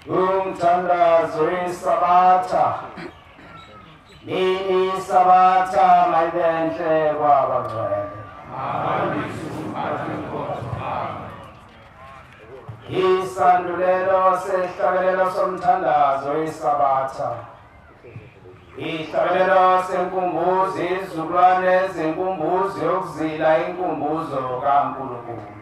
umthandazo isabatha nini sabatha mayibenhle kwabagcwele isandulelo sehlakalelo somthandazo isabatha ihlakalelo senkumbuzo izizukulwane zenkumbuzo yokuzila inkumbuzo kaNkulunkulu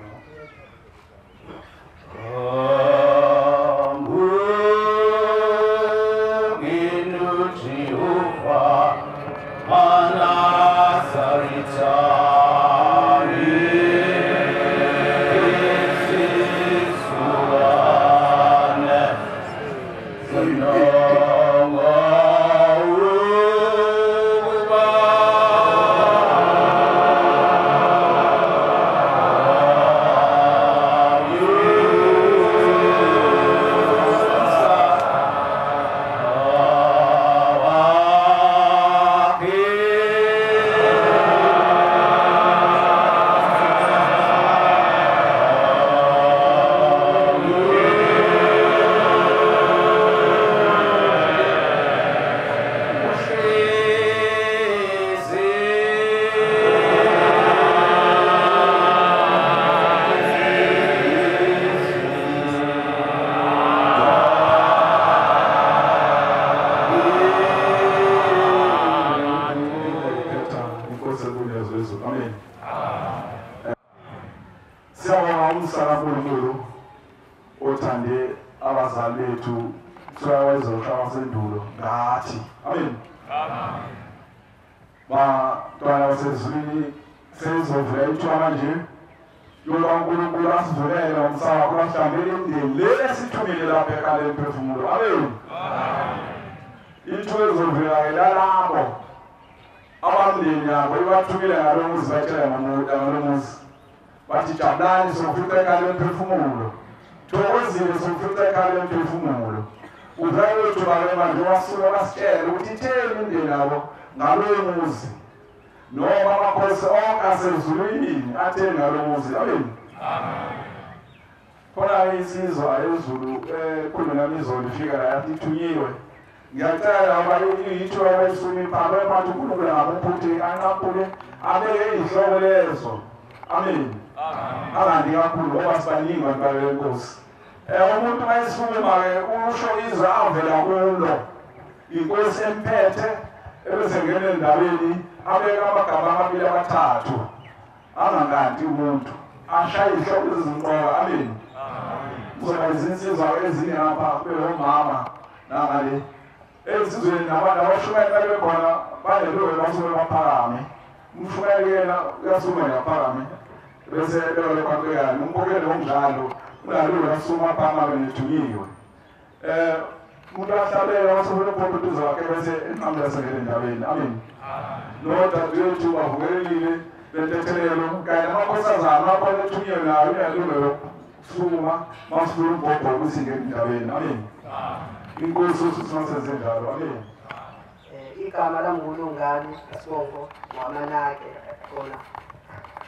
igama lamngulungani isibongo wamanake khona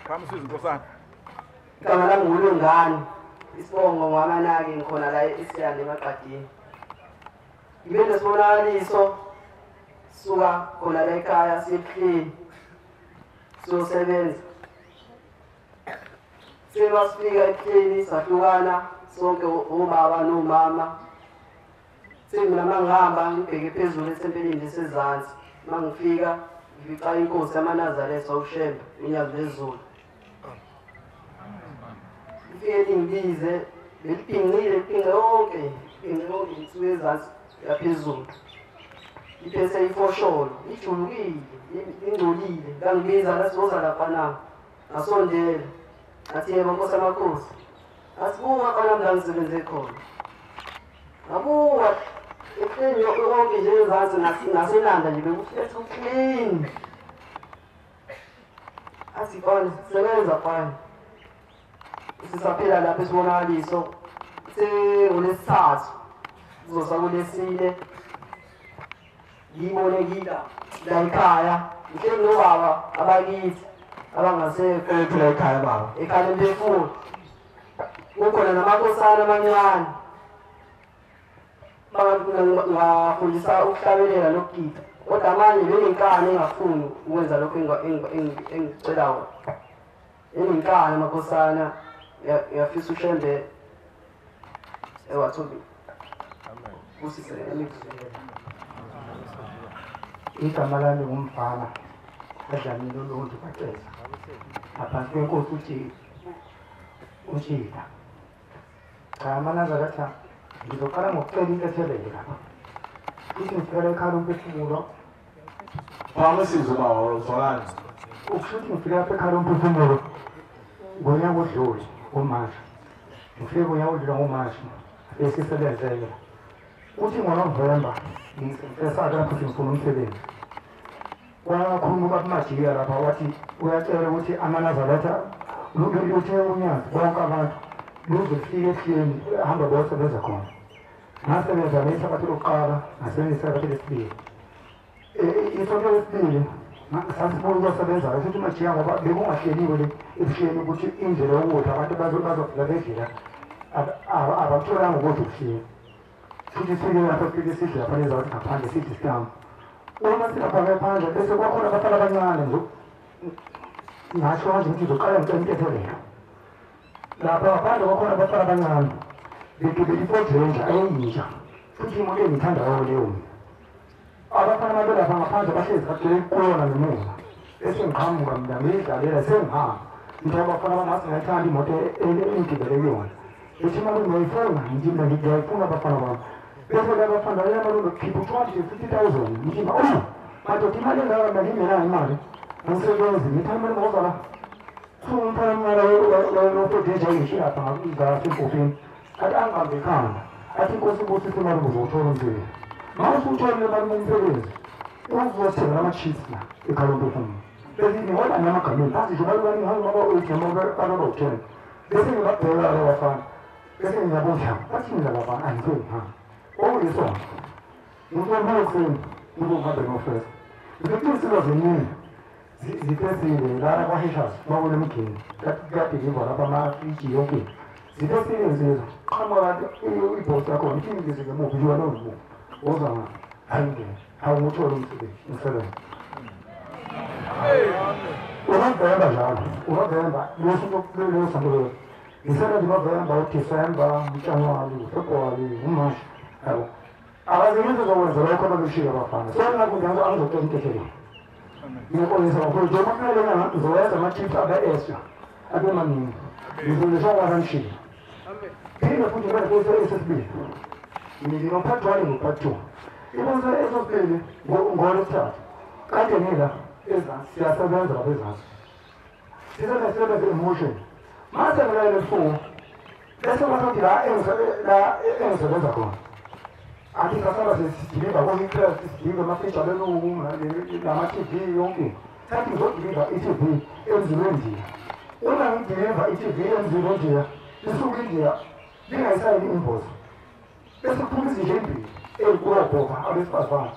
Kamsizi Nkosana igama lamngulungani isibongo wamanake ngikhona la eSiyanda eMaqadini ngibe nesibonakaliso suka khona la ekhaya siyephini sosebenza sebasifika ephini sahlukana sonke ubaba nomama sengilama ngihamba ngibheke phezulu esempelini lesezansi mangifika ngifica inkosi yamaNazaretha uShembe unyazi lezulu ngifike ngibize beliphinqile yonke insuku ezansi yaphezulu iphethe ifosholo ijulukile ingcolile ngangibiza lasizoza lapha na ngasondela athi yebo Nkosi amakhosi asibuka kana la ngisebenze khona ngabuka ekheni yonke nje ezansi naselanda nje bekufetha uclean asifana sebenza fine sisaphela lapha esibonakaliso ngolesithathu kuzosakulesine ngibonekile la ekhaya ngihleli nobaba abakithi abangasekho la ekhaya baba ekhaya emphefumulo kukhona namakhosana amancane ngafundisa ukuhlabelela lokugida kodwa manje benenkani engafuni ukwenza lokho engicelayo enenkani amakhosana yafisa ushembe ewathobi igama lami ngumfana edlamini oluntu kaCeza ngaphansi kwenkosi uTshila cha amanazareta ngizoqala ngokucela intethelelo lapha futhi ngifika ekhaya umphefumulo Pharmacies uma uzwakala. ukushuthi ngifika lapha ekhaya umphefumulo ngonyaka odlule uMashi ngifike ngonyaka odlule ngoMashi esisebenzele uthi ngoNovemba ngisesaka lapho ngifuna umsebenzi kwakhuluma kaMajiya lapha wathi uyacela ukuthi amanazareta luthe unyazi bonke abantu luzofika ehleni hamba bayosebenza khona ngasebenza ngesabathi lokuqala ngasebenzisa isikhathi lesibili isonto lesibili sasifuna ukuyosebenza futhi uMajiya ngoba bekungahleliwe le ebuhleni ukuthi indlela yokuthi abantu bazofika bedlela abatholanga ukuthi ubuhleni futhi sike lapho sifike sidle lapha nezathi ngaphandle sithi sihambe uma singaphambi phandle bese kwakhona abafana abancane nje ngasho manje ukuthi uzoqala ngicela intethelelo lapha ngaphandle kwakhona abafana abancane begibela ifojenja ayeyintsha futhi imoto engiyithandayo leyo mina abafana abantu lapha ngaphandle bahlezi bagcwele ikona ngemuva bese ngiqhamuka mina ngiyidlalela sengihamba into abafana bangasi ngayithanda imoto engigibele kuyona ethi malungu ngiyayifuna ngiyayifuna abafana bami bese labafana yamalungu khipha 250,000 ngithi madoda imali engaka mina ngingenayo imali angisebenzi ngithanda imali ngozala umfana mncane lofojenja engishila lapha ngasemfofeni athi angihambe ekhanda athi inkosi ibusise imali uzothola umsebenzi mawusutholile imali umsebenzi uzothenga ama-chips la ekhaya umphefumulo bese ngoba namagameni bazisho balibani baba-10 bese ngibabheka labo bafana bese ngiyabona bathi mina labana angizweni hamba okuyisona ngizobona ekuseni ngizongabe ngofesa ngiqinisile ziningi ziphezile lana kwa-hashers babona emgeni kade ngiva lapha amafriji yonke ziphezile nzizo qhamuka kanti ibhosi yakhona ithi ngizike mubi liwa nozibuka ozanga hayi ngene awumuthole umsebenzi uNovemba njalo uNovemba leyo santo ngisebenza uNovemba uDisemba uJanuwari uFebruwari uMashi yabo abasebenzi zokwenza lokho abakushiya abafana sengakungenza angizocela intethelelo ngiyaxolisa kakhulu njengoba kumele ngizowenza ama-chips abe-esha abe maningi ngizolisha kwakanishila phinde futhi ngibenze esesibili nginomphathi wami nguphathi 2 ibonise esesibili ngolwesithathu kade ngila ezansi siyasebenza lapha ezansi sisebenza emotion mase ngilalele ebusuku bese kwathi la engisebenza khona athi ngasaba sesidilinga kwi-class sidilinga amafeature abelungu nama-TV yonke sathi ngizodilinga i-TV emzini wendiya uma ngidilinga i-TV emzini wendiya lisuke indiya lingayisayini invoice bese kuphuma izinto embili ey'kurobhova abesifazane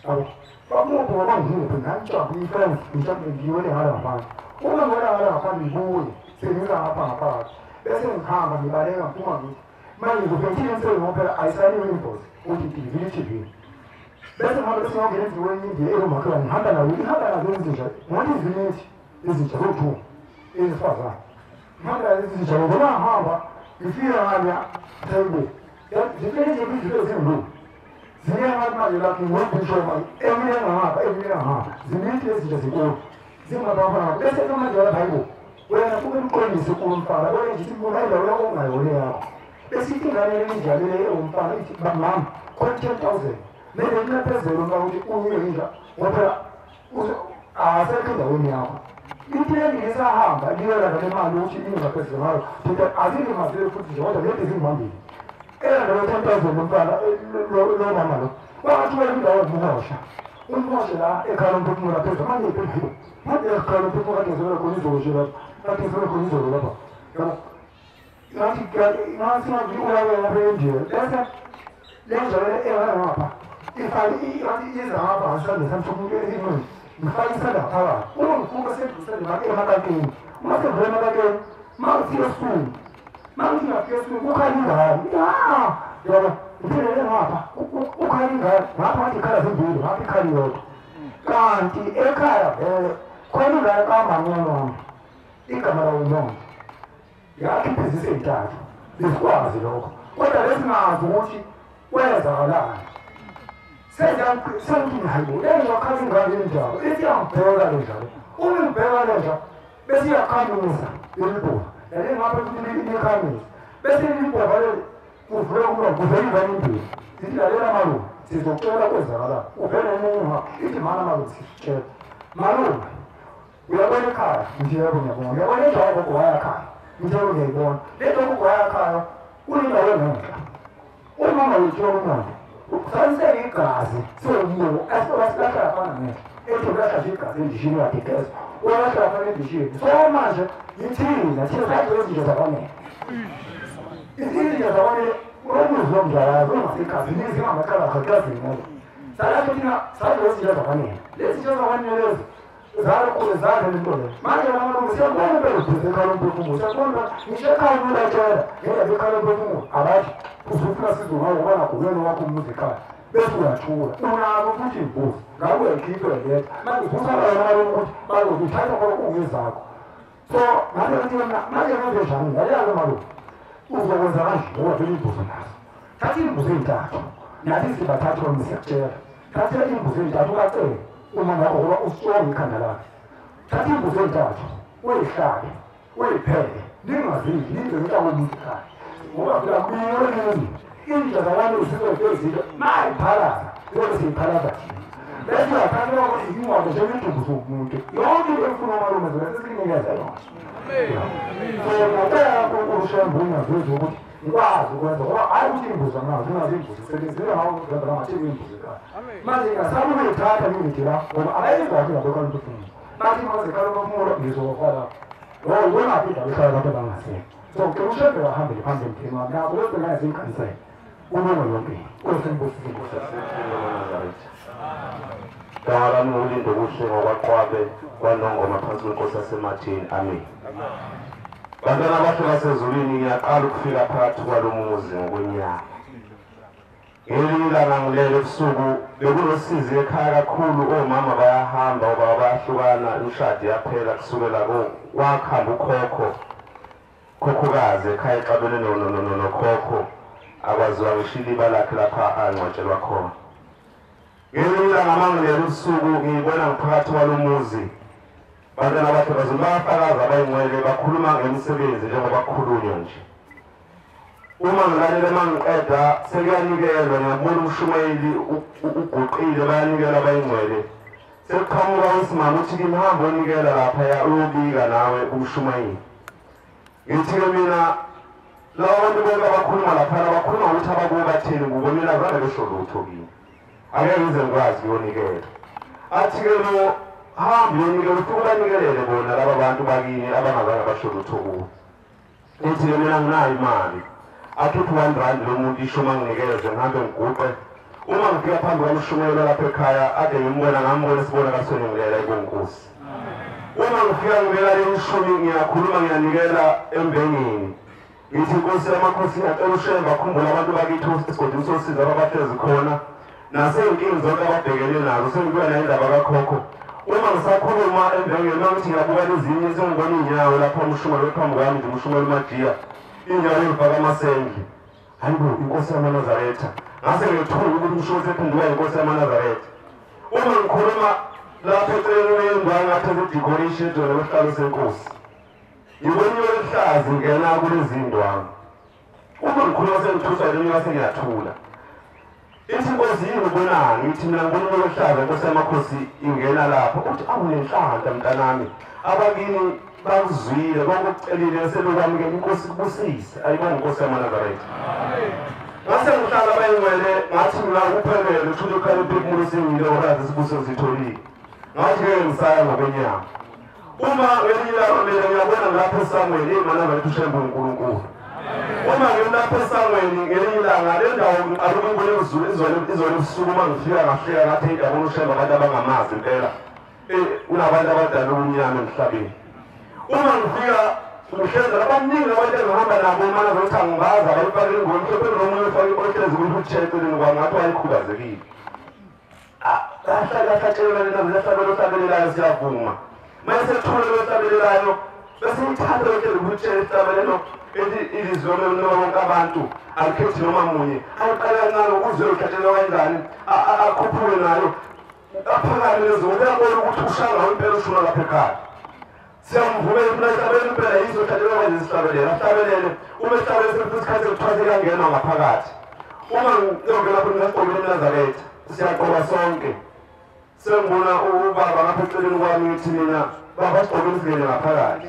yabo bamubhova bangiphi ngantshamba i-friends ngitshambe ngiwele ngala ngaphandle uma ngiwele ngala ngaphandle ngibuye sengiza ngapha ngaphakathi bese ngihamba ngibaleka ngiphuma ngithi manje ngizobhekile emsebenzini ngophela ayisayiniwe invoice uthi TV TV bese ngihambe singangena endliweni indiya elomakhelwane ngihamba nayo ihamba nazo ezintsha ngathi izinithi ezintsha zo-2 ezifazane ngihamba nazo ezintsha ngoba ngihamba ngifika ngala table zifike nje izinto ezingulu ziyengathi manje lapho ngobisho manje emile ngahamba zinithi ezintsha zinkulu zingabafana bese manje lapha wena kube mqondisi kumfana wena nje sibona indawo yakho ongayona yakho besithi ingane enjalo umfana ithi bamama khona 10,000 mele ngiphezulu ukuthi uyinja ngoba asekho endaweni yakho impilo ngisahamba ngiyela le mali ukuthi ingaphezulu ngayo futhi azile mazile futhi nje kodwa lezi zingibambile lo 10,000 umfana lo mama lo wathula indawo yomhosha umhosha la ekhaya umphefumulo phezulu manje iphezulu manje ekhaya umphefumulo kade zona khona izolo kade zona khona izolo lapha yabo nasi ngiyulawe lapha bese lenjalo ngapha ifaki izahamba asanda samthukuke ezimweni ngifaka isanda phakathi uma ngifuka sendlusele la emakakeni uma sevule emakakeni mangifika esikumu mangifika esikumu kukhanya ingane yabo ngiphelele ngapha ingane ngapha ikhala zimbili ngapha ikhala iyodwa kanti ekhaya vele khona ingane kamamnyamama igama lawo uMondo yakhipha izisey'ntathu besikwazi lokho kodwa lesingazi ukuthi kwenzakalani sengithi hayibo engakhala ingane enjalo ithi yangibheka le njalo uma ngibheka le njalo bese iyakhamisa ilibhuba yale ngapha ikhamisa bese ilibhuba leli kuvule umlomo kuvele ingane imbili sithi lalela malume sizocela kwenzakalayo uvele emunga ithi mana malume sisitshela malume uyabona ekhaya ngiyebo ngiyabona uyabona indawo gogo wayakhaya ngiyebo ngiyayibona le nto gogo wayakhaya ulindawo engenhla umama wethu uMondo sanisele igazi somumo asilahlala afana nento ethi ukulahla nje igazi endishini yakhe igesi uyalahla afana endishini so manje yithina thina sathi izinto zakwanele izinto zakwanele unomuzi womdlalazi ungasekhasi nizingamakhala akazini ngazo salapho thina sathi izinto zakwanele lezi zinto zakwanele lezi zalokhule zadle lento le manje namalungu siyabona belubhize ekhala umphefumulo siyabona ngisho ekhaya ulatshela ngendaba ekhala umphefumulo abathi uzufuna sizongawo ubangagulweni wakho umuzi ekhaya bese uyathula unako futhi imbuzi ngabe uyakhipha letha manje ususalala ukuthi bazokuthatha khona kungezakho so manje ngenze njani ngaleyo malume uzokwenza kanje ngoba vele imbuzi nazo thatha imbuzi ey'ntathu nathi sibathathe kwami siyakutshela thatha imbuzi ey'ntathu ukacele uma ngakho ngoba usonge ikhanda lakhe thatha imbuzi ey'ntathu uyihlabe uyiphele ningazidli nidle ngenhlako yomuntu ekhaya ngoba phela kuyini indlela zabantu zizozezinto mayiphalaza zobe siyiphalaza thina bese uyathatha ukuthi imoto njengedumbu somuntu yonke into efuna umalume zobe sesikinikeza yona so ngacela ushembunya zwethu ukuthi ngikwazi ukwenza ngoba hayi ukuthi imbuzi anazo zinazo imbuzi sebenzile ngawo ukwenza ngathini imbuzi ekhaya manje ngingasabe ukuyithatha ngiyithi la ngoba abayizwakhe ngabekhala umphefumulo bathi mazekhala umphefumulo ngizofala wengaphi indawo ehlala abantu abangasekho so ngicela ushembe wahambele phambili mthini wami nabo bese ngazi imkhanisela umono yonke kwesembuzi Dala ulindo kuhle ngokwaqwabe kwanongoma phansi kwenkosi yasemathini amen. Bantwana bahle basezulwini ngiyaqala ukufika phakathi kwalomuzi ngokwenyanga. Ngelilanga ngilele ebusuku bekunosizi ekhaya kakhulu omama bayahamba obaba bayahlukana imshadi yaphela kusukela wakhamba ukhokho khokhokazi ekhaya exabene nokhokho akwaziwa ngishiliba lakhe lapha angcwatshelwa khona. Ngelilanga mangilele usuku ngibona ngaphakathi kwalomuzi bantwana bakhe bazobafakaza abayingcwele bakhuluma ngemisebenzi njengoba kukhulunywa nje. Uma ngilalele mangiqeda sekuyanikelwa ngiyabona umshumayeli uguqile bayanikela abayingcwele sekuqhamuka usimama uthi ngihamba onikela lapha uyobika nawe umshumayeli. Ngithi-ke mina labo bantu bonke abakhuluma laphana bakhuluma ukuthi abakubo batheni kubo mina zange besho lutho kimi angeke ngize ngikwazi kuyonikela. Athi-ke lo hambe uyonikela ufike ubanikelele bona laba bantu bakini abangazange basho lutho kubo. Ngithi-ke mina nginayo imali akhiphe R1 lo muntu isho manginikeze ngihambe ngiguqe uma ngifika phambi kwamshumayeli lapha ekhaya ade ngambona sibona kasweni ngilela ikonkosi. Uma ngifika ngibeka le ishumi ngiyakhuluma ngiyanikela embengeni ngithi inkosi yamakhosi ngiyacela ushemba khumbula abantu bakithi esigodini sosiza ababahlezi khona nasey'nkingi zonke ababhekene nazo sengibuya nayindaba kakhokho. Uma ngisakhuluma embengeni mangithi ngiyabuka lezinye sengibona iy'nyawo lapha umshumayeli wephambi kwami nje umshumayeli uMadiya inyawo elifaka amasengi hayibo inkosi yamaNazaretha ngase ngethula ukuthi umshumayeli sephenduka inkosi yamaNazaretha. Uma ngikhuluma lapho eceleni kwendwangu ngapheze idecoration ejwayele kwesihlalo senkosi ngibona elihlazi ngena kulezi ndwangu. Uma ngikhuluma sengithuswa yile sengiyathula ithi inkosi yini ubonani ngithi mina ngibona elihlaza inkosi yamakhosi ingena lapho uthi awunenhlanhla mntanami abakini bakuzwile konkucelile selokwamukela inkosi kubusise ayibona inkosi yamaNazaretha. Ngase ngihlala bayingcwele ngathi mina kuphelele uthule ukhale impefumulo sengile okazi sibuse ngizitholile ngathi-ke ngisaya ngokwenyanga. Uma ngelilanga ngiyabona ngilapho esangweni iMaNazaretha ushembe uNkulunkulu. Uma ngilapho esangweni ngelinye ilanga le ndawo aluke ngibone izolo ebusuku uma ngifika ngafika ngathi ngiyabona ushembe abantu abangamazi impela kunabantu abadala ubumnyama emhlabeni. Uma ngifika Mhlawumbe abaningi abantu engihamba nabo mana zokuthi angibazi abayifakile ingoma mhlawumbe nomunye ufake ohlezi ukuthi eceleni kwami ngathi wayekhubazekile. Ahlatshelelana nazo hlabelelayo siyavuma. Mase sithole lohlabelelayo bese ithatha ohlezi ukuthi ehlabelelo ilizwe lonke abantu akhethi noma munye aqala kancane ukuze uhlatshelwa kanjani akhuphuke nayo aphakame lezo uyabona ukuthi ushanga impela ushuna lapha ekhaya. Siyamvumela ukuthi nahlabele impela yizohlatshelwa kanje sihlabelela ahlabelele uma ehlabele isikhathi sokuthwasa kangenwa ngaphakathi. Uma ngiyovela lapho ngasibhekele eNazaretha siyaqoba sonke. Sengibona ubaba ngapha eceleni kwami ngithi mina baba sigqokile singene ngaphakathi.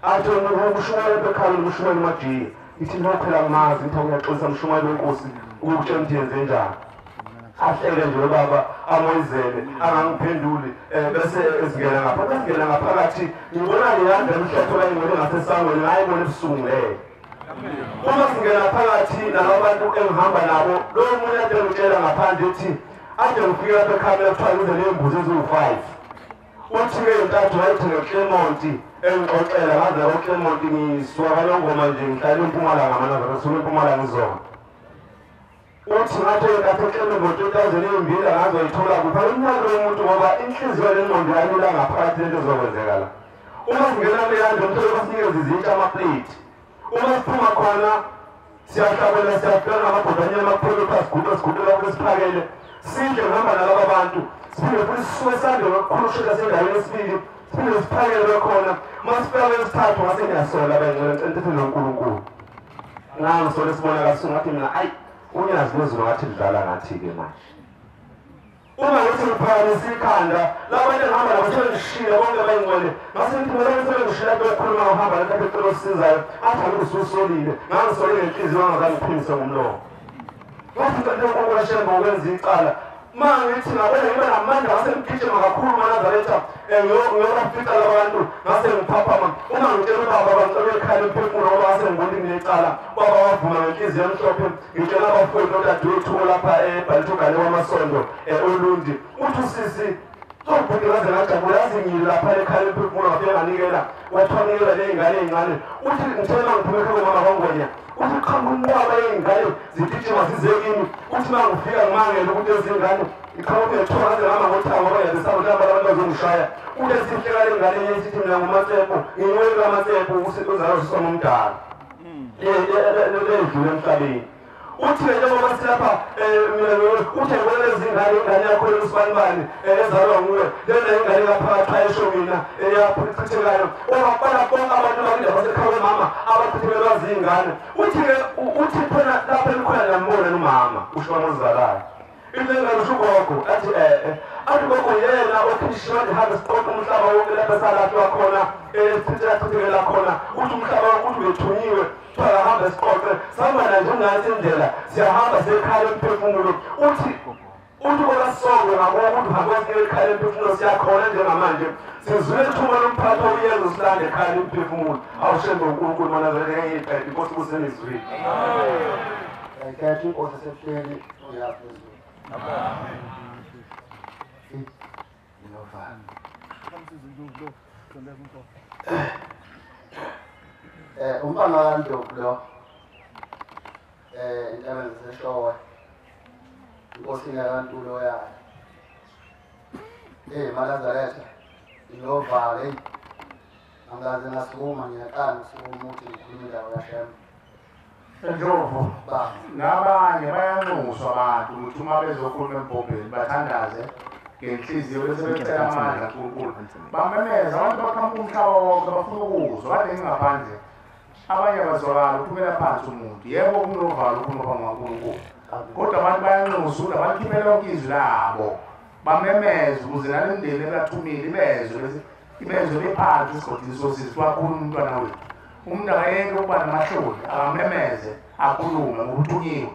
Athi ukushumayela bekhaya ukushumayela emajiya. Ithi ngiyophela ngamazi ngithi ngiyaxolisa mshumayela wenkosi ukutshela ukuthi yenze njani. Ahlele nje baba amoyizele angangiphenduli bese esingena ngaphakathi singena ngaphakathi ngibona ngiyanda emhlophe bayingcwele ngasesangweni ngayibona ebusuku leyo. Uma singena phakathi nalabo bantu engihamba nabo lo munye ade ngitshela ngaphandle ethi ade ngifika lapha ekhaya ekuthiwa ngize nembuzi eziwu-5. Uthi-ke intathu wayithenge uClermont engixoxela ngaze uClermont ngisuka kaNongoma nje ngihlala eMpumalanga manazara suka eMpumalanga izona. Uthi ngathi intathu uClermont ngo-2002 ngazoyithola kupha umnyaka womuntu ngoba inhliziyo lengqondo yalula ngaphakathi lento ezokwenzeka la. Uma singena kuyande umthole basinikeza izitsha amaplate. Uma siphuma khona siyahlabela siyafika ngamabhodanyana amapholo phasi siguqe lapho siphakele sidle ngihamba nalabo abantu siphinde futhi sisuke sande kakhulushela sendaweni esibili siphinde siphakele khona masifika kwesithathu ngase ngiyasola bengcwele entetheni noNkulunkulu ngangisole sibonakala ngathi mina ayi unyazi lezulu ngathi lidlala ngathi-ke manje. Uma ngithi ngiphakamisa ikhanda labantu engihamba nabo sebengishila bonke bayingcwele ngase ngithi mina sebengishila bekhuluma ngohamba lapha ecela osisizayo athi ake ususolile ngangisole ngenhliziyo angazange ngiphindise ngomlomo. Ngathi kanti uNkulunkulu ashemba ukwenza icala ma ngithi ngabona ngibe namandla ngase ngigijima kakhulu maNazaretha ngiyobafica labantu ngase ngiphaphama uma ngitshela ubaba bangicela ekhaya emphefumulo ngoba ngase ngibona nginecala baba wavuma ngenhliziyo emhlophe ngitshela abafowethu odadewethu lapha eBhalitugane kwamasondo Olundi uthi usisi sobhuti ngaze ngajabula yazi ngiyile lapha ekhaya emphefumulo ngafike nganikela wathonikela ley'ngane ey'ncane uthi ngithela ngiphume ekhaya komama kwaNgonya uthi qhamuka umnqwaba ey'ngane zigijima zizekini uthi uma ngifika ngimangele ukuthi ezingane iqhamuke ngethuba ngaze ngihamba ngothango ngoba ngiyazisaba ukuthi abantu bazongishaya ule sihleka lengane enye isithi mina nguMatsepho nginqwele kaMatsepho uzalwa usisoma umdala ledlule emhlabeni. Uthi-ke njengoba silapha uthi ngibona izingane ingane yakho yosibanibani ezalwa nguwe lena ingane ngaphakathi ayesho mina eyaphuchithekayo ongabala bonke abantu bakude basekhaya kwemama abachithelelwa ziy'ngane. Uthi-ke uthi khona lapha elikhona nambona nomama usho wamozizalayo into engalusho ugogo athi athi gogo yena okhishwa ndihambe siqoqe umhlaba wonke lapha esalahlwa khona chithekela khona uthi umhlaba ukuthi ubethunyiwe ahambe siqoqe sihamba nanje ungathi indlela siyahamba sekhaya emphefumulo uthi kwakasongo ngabona ukuthi hakwazi ekhaya emphefumulo siyakhona njengamanje sizule ithuba lomphatho uyenza usilande ekhaya emphefumulo awushembe uNkulunkulu maNazaretha engiyiqede inkosi kusemizweni. Ngikhetha inkosi esehleli uyaphezulu. Umfana kaNdlovu lo inhlangano zeseshowe inkosini yaKaNtulo yayo maNazaretha ilovale angaze ngasukuma ngiyaqala ngisukuma ukuthi ngikhulume indawo yaShembe. Ndlovu nabanye bayanxuswa abantu ukuthi uma bezokhuluma embhobheni bathandaze ngenhliziyo bese becela amandla kuNkulunkulu bamemeza abantu baqhamuka umhlaba wonke bafuna ukuzwa kade ngingaphandle abanye bazwakala uphumela phansi umuntu yebo kunovalo ukhuluma ngaNkulunkulu kodwa abantu bayanxuswa ukuthi abakhiphele lonke izwi labo bamemeza ukuze nale ndeni ebathumile ibezwe bephansi isigodini sosisi wakhuluma umntwana wethu umuntu akayeke ukuba namahloni akamemeze akhulume ngokuthunyiwe.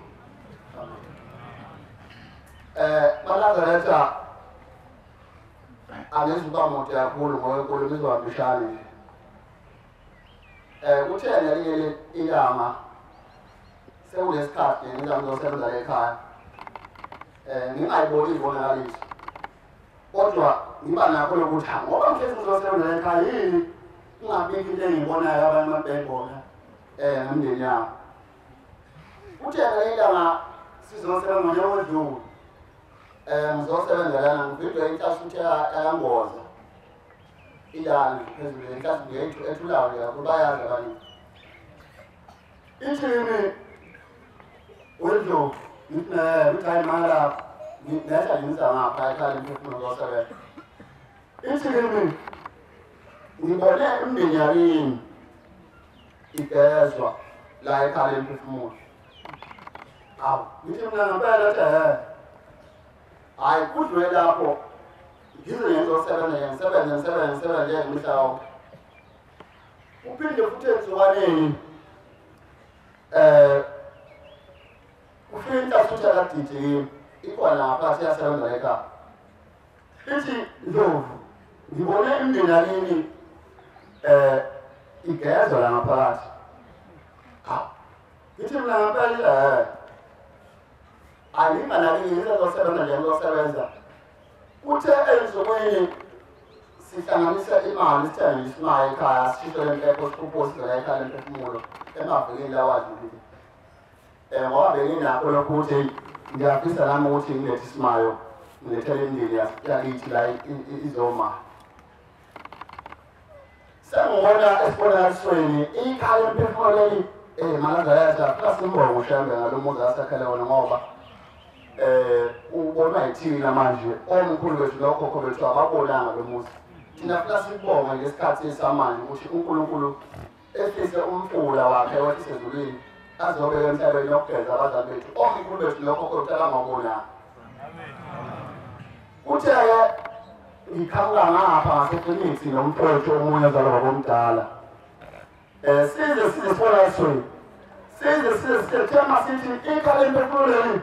maNazaretha angizuba mude kakhulu ngoba inkulumo izohambishana nje. Kuthe ngelinye ilanga sekulesikhathi ngizosebenza ekhaya ngingayiboni ibonakaliso kodwa ngiba nakho lokuthi ngoba mhlezi ngizosebenza ekhaya yini ungabiki into engibonayo abantu mabebona nomndeni yabo uthe ngayilanga sizosebenza ngonyaka odlule ngizosebenza lana ngibhidwe inhlansi ukuthi ayangoza ilana phezulu inhlansi ngiyethu ethulayo yakho bayazi abantu ichimi wedlovu ngithi hayi mala ngiyasha ngizangapha ekhaya emphefumulo ngosebenza ichimi ngibone umndeni yakini igezwa la ekhaya emphefumulo awu ngithi mina ngempela hayi kudlule lapho ngize ngisebenze ngemihla yonke uphinde futhi ensukaneni ufike inhlansi ukuthi akadideki ikhona ngaphathi yasebenza ekhaya ithi Ndlovu ngibone imindeni yakini igezwa la ngaphakathi ngithi mina ngempela ayinganaki ngizosebenza nje ngizosebenza uthe ensukwini sihlanganisa imali sithenge isimayo ekhaya sishishele impepho sikhupho sivela ekhaya emphefumulo emavikini lawadlulile ngoba benginakho lokho ukuthi ngiyafisa nami ukuthi ngilethe isimayo ngilethele imindeni yakithi la izoma sengibona esibonakalisweni ikhaya emphefumulweni malanga yasha plus imbongo shembe ngalomuzi asakhele wona ngoba ubona yithina manje omkhulu wethu nokhokho bethu ababonanga lo muzi thina plus ibonga ngesikhathi samanje ukuthi uNkulunkulu efise umfula wakhe wathi ezulwini azobeka emhlabeni yokugeza abazali bethu omkhulu bethu nokhokho bethu abangabonanga uthe ngikhamula ngapha ngaseklinithi nomfowethu omunye ozalwa babomdala size sibona isweni size thema sithi ikhaya emphefumulweni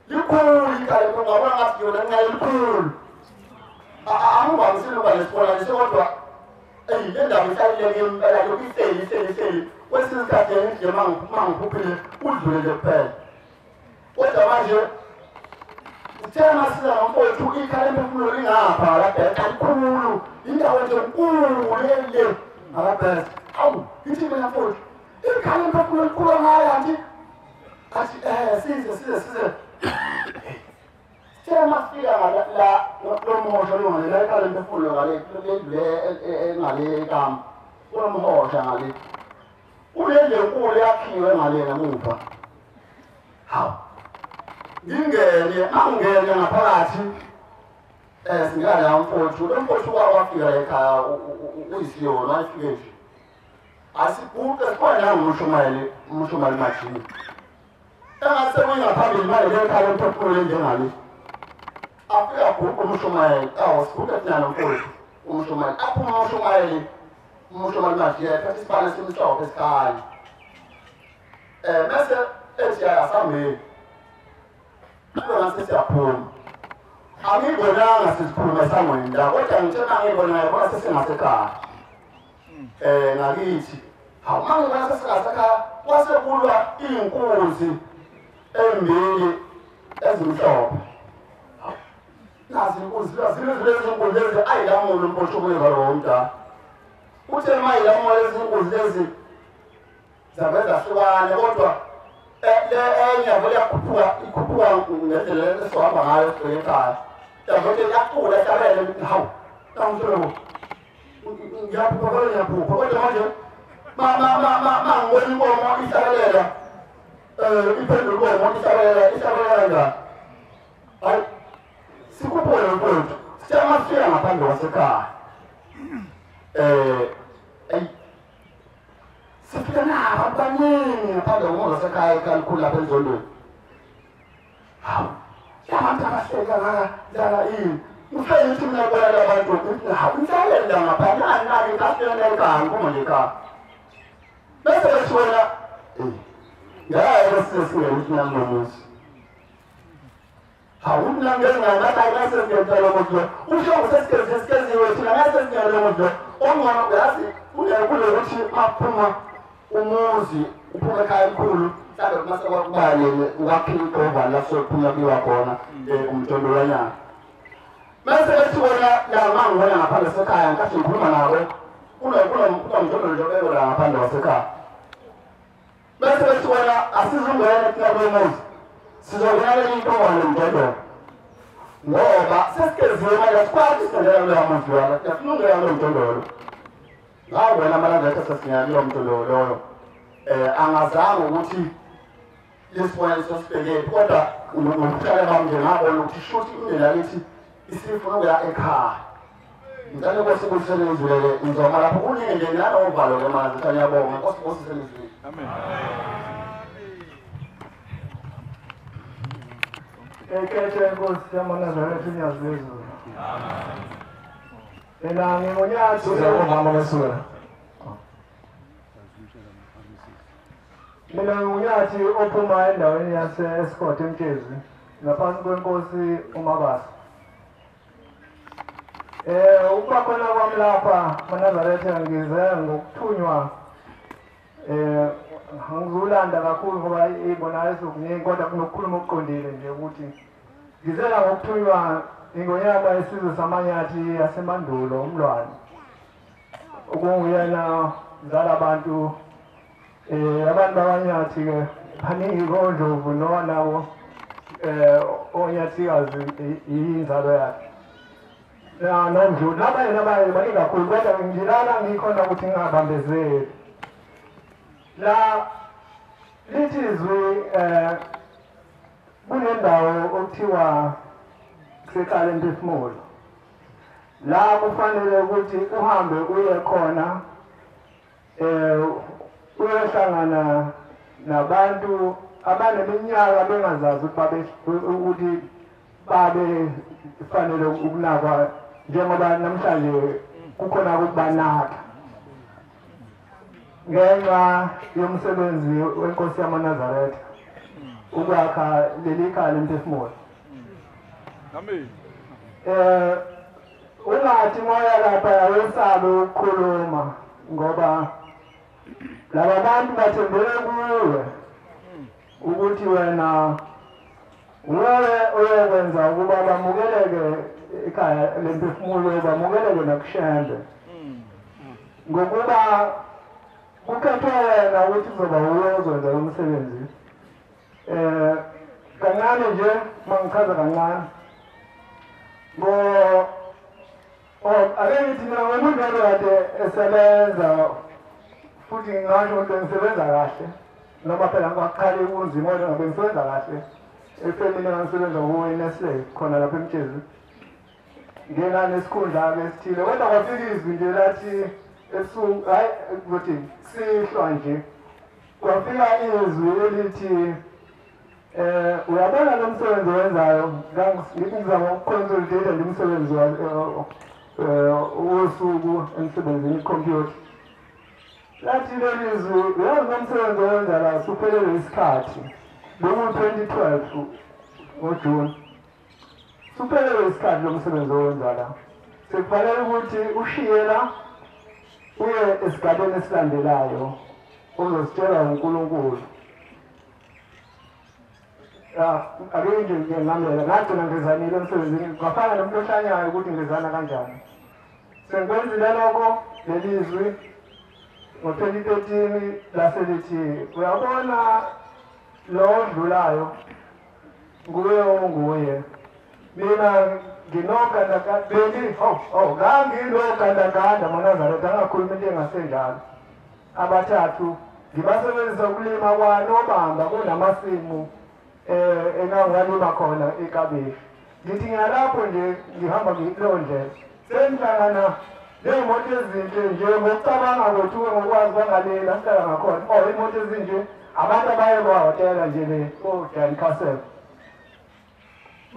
likhulu ikhaya ngabona ngathi yona nxa likhulu angivamisile ukuba nesibona nje kodwa le ndaba ihlalile ngempela lokhu ihleli kwesinye isikhathi nje mangikhuphile udlule nje kuphela kodwa manje thema siza nomfowethu ikhaya emphefumulweni ngapha akabheka likhulu indawo nje nkulu lele akabheka awu ngithi mina mfowethu ikhaya emphefumulweni likhulu ngayo athi size thema fika la lomhosha longale ekhaya emphefumulo ngale lendlu engale ekampa kunomhosha ngale ulendlu enkulu yakhiwe ngale ngemuva hawu ngingene ngaphakathi singala mfowethu lo mfowethu wafika ekhaya uyisiyona ayifike nje asiguqe khona ngumshumayeli mashini engasebenza phambili manje lekhaya emphefumulo njengale afika guqe umshumayeli siguqe thina nomfowethu umshumayeli aphuma umshumayeli mashini ephethe isibane simhlophe esikhanya bese ethi ayasameni siyaphuma angibonanga sisikhuluma esangweni la kodwa ngitshela ngibona ngoba sesingasekhaya ngakithi hawu mangibona sesingasekhaya kwasekulwa inkunzi embili ezimhlophe nazi inkunzi lezi inkunzi lezi ayilamulo umphosho kumeza lo mdala uthe mayilamulo lezi inkunzi lezi zabenza hlukane kodwa enye vele ikhuphuka ngendlela esizohamba ngayo ekhaya yavele yacula hlabele hawu nangisholo ngiyaphupha vele ngiyaphupha kodwa manje mangibona inkomo ihlabelela iphendula inkomo ihlabelela njani hayi sikhuphule mfowethu siyamafika ngaphandle kwasekhaya sifika nabo abaningi ngaphandle komuzi wasekhaya ekhalikhulu lapha ezondweni hawu labantu abahleka ngala yini ufike ngithi mina bona labantu ngithi hawu inhlalele ngaphandle nani ngasiyona ekhaya kuma nje ekhaya bese beshona ngeke sisifike ukuthi nangomuzi hawu mina ngenganathi sesingentela ukuthi usho sesikeziwe thina ngasesingentela ukuthi ongcono yazi kule ukuthi aphuma umuzi uphuma ekhaya elikhulu mhlawumbe kumase kwakubale ukaphiko la sokuphuma kuyiwa khona umntondolanyana bese bethi wona la mangibona ngaphandle sekhaya nkathi ngikhuluma nabo kunomjondolo nje obekela ngaphandle kwasekhaya bese besibona asizungena thina kwemuzi sizongena leyinkongwane mjondolo ngoba sesigeziwe manje asikwazi isingena kuleya muzi wala siyafuna ungena kulo mjondolo ngawo wena amalanga ethu sesingena kulo mjondolo loyo angazange ukuthi lesibonelo sosibhekele kodwa ngokuhlala kwami nje ngabona ukuthi shuthi indlela lithi isifuna ukuya ekhaya ngicela ukuthi kuselezwele ngizoma lapho kuningi nje nanovalo ke manje ngiyabonga Nkosi kuselezwele Amen. Ekhethe Nkosi yaManazaretha unyazizwe. Mina ngingonyathi Uzabomama besura. Mina ngingonyathi ophuma endaweni yase-Escort eMtshezi ngaphansi kweNkosi uMabasa. Ukuba khona kwami lapha Manazaretha ngize ngokuthunywa ngizulanda kakhulu ngoba ibona esokuningi kodwa kunokukhuluma okuqondile nje ukuthi ngizela ngokuthunywa ingonyama yesizwe samanyathi yasemandulo umlwane okunguyena zala abantu babanyathi ke baningi koNdlovu nabo onyathikazi inzalo yakhe nomdlu nabayena baningi kakhulu kodwa ngilana ngikhona ukuthi ngingabambezeli la lithi izwi kunendawo okuthiwa kuseqala emphefumulo la kufanele ukuthi uhambe uye khona uyohlangana nabantu abaneminyaka bengazazi ukuthi babe kufanele ukunakwa njengoba namhlanje kukhona ukubanaka ngenxa yomsebenzi weNkosi yaManazaretha ukwakha leli khaya lemphefumulo. Amen. Ungathi moya lapha yawesabe ukukhuluma ngoba laba bantu bathembele kuwe ukuthi wena uyokwenza ukuba bamukeleke ekhaya lemphefumulo bamukeleke nakushembe ngokuba kukhethwe wena ukuthi kuzoba uyozwenza lo msebenzi. Kancane nje mangichaza kancane ake ngithi mina ngumuntu okade esebenza futhi ngingasho ukuthi ngisebenza kahle noma phela ngakhala kunzima kodwa ngabe ngisebenza kahle efemini ngisebenza ku-Nestle khona lapha eMtshezi nginganesikhundla-ke esithile kodwa kwafika izwi nje lathi hayi ukuthi sihlwa nje kwafika izwi elithi uyabona lo msebenzi owenzayo ngithi ngizama ukuconsolidate nje umsebenzi wosuku emsebenzini ikhompyutha lathi leli zwi uyazi lo msebenzi owenza la suphelelwe isikhathi beku-2012 ngoJuni suphelelwe isikhathi lo msebenzi owenza la sekufanele ukuthi ushiye la uye esigabeni esilandelayo uzositshela uNkulunkulu. Ake nje ngihamela ngagcina ngizanile emsebenzini ngafana nomuntu ohlanyayo ukuthi ngizana kanjani. Sengikwenzile lokho leli zwi ngo-2013 laselithi uyabona lo odlulayo nguye mina nginogandaganda ngangilogandaganda Manazaretha angakhuluma into engasenjalo abathathu ngibasebenzisa ukulima kwanobamba kunamasimu engangalima khona ikabishi ngithi ngiyalapho nje ngihamba kuleyo ndlela sengihlangana ney'moto ezinhle nje ngokucabanga kwethu ngokwazi kwangalena sihlala ngakhona iy'moto ezinje abantu abaye kwahhotela nje le-Dan Castle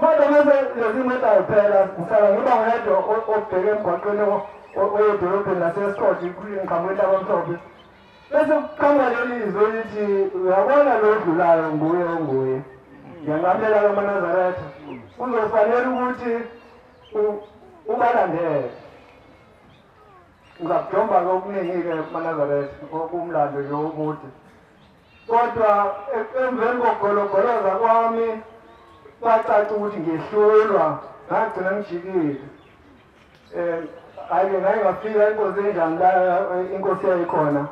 kodwa mase lezi moto ay'phela ngihlala ngiba ngedwa obheke emgwaqweni oyedolobheni lase-Escort ngiqhamukela abamhlophe bese kuqhamuka leli zwi elithi uyabona lo odlulayo nguye ngiyanqamlela kaManazaretha kuzofanele ukuthi ubalandele ngizakujomba-ke okuningi-ke Manazaretha okumlando nje omude kodwa emveni kokugologoloza kwami kwacaca ukuthi ngehlulwa ngagcina ngijikile hayi ngeke ngafika inkosi enjani la inkosi yayikhona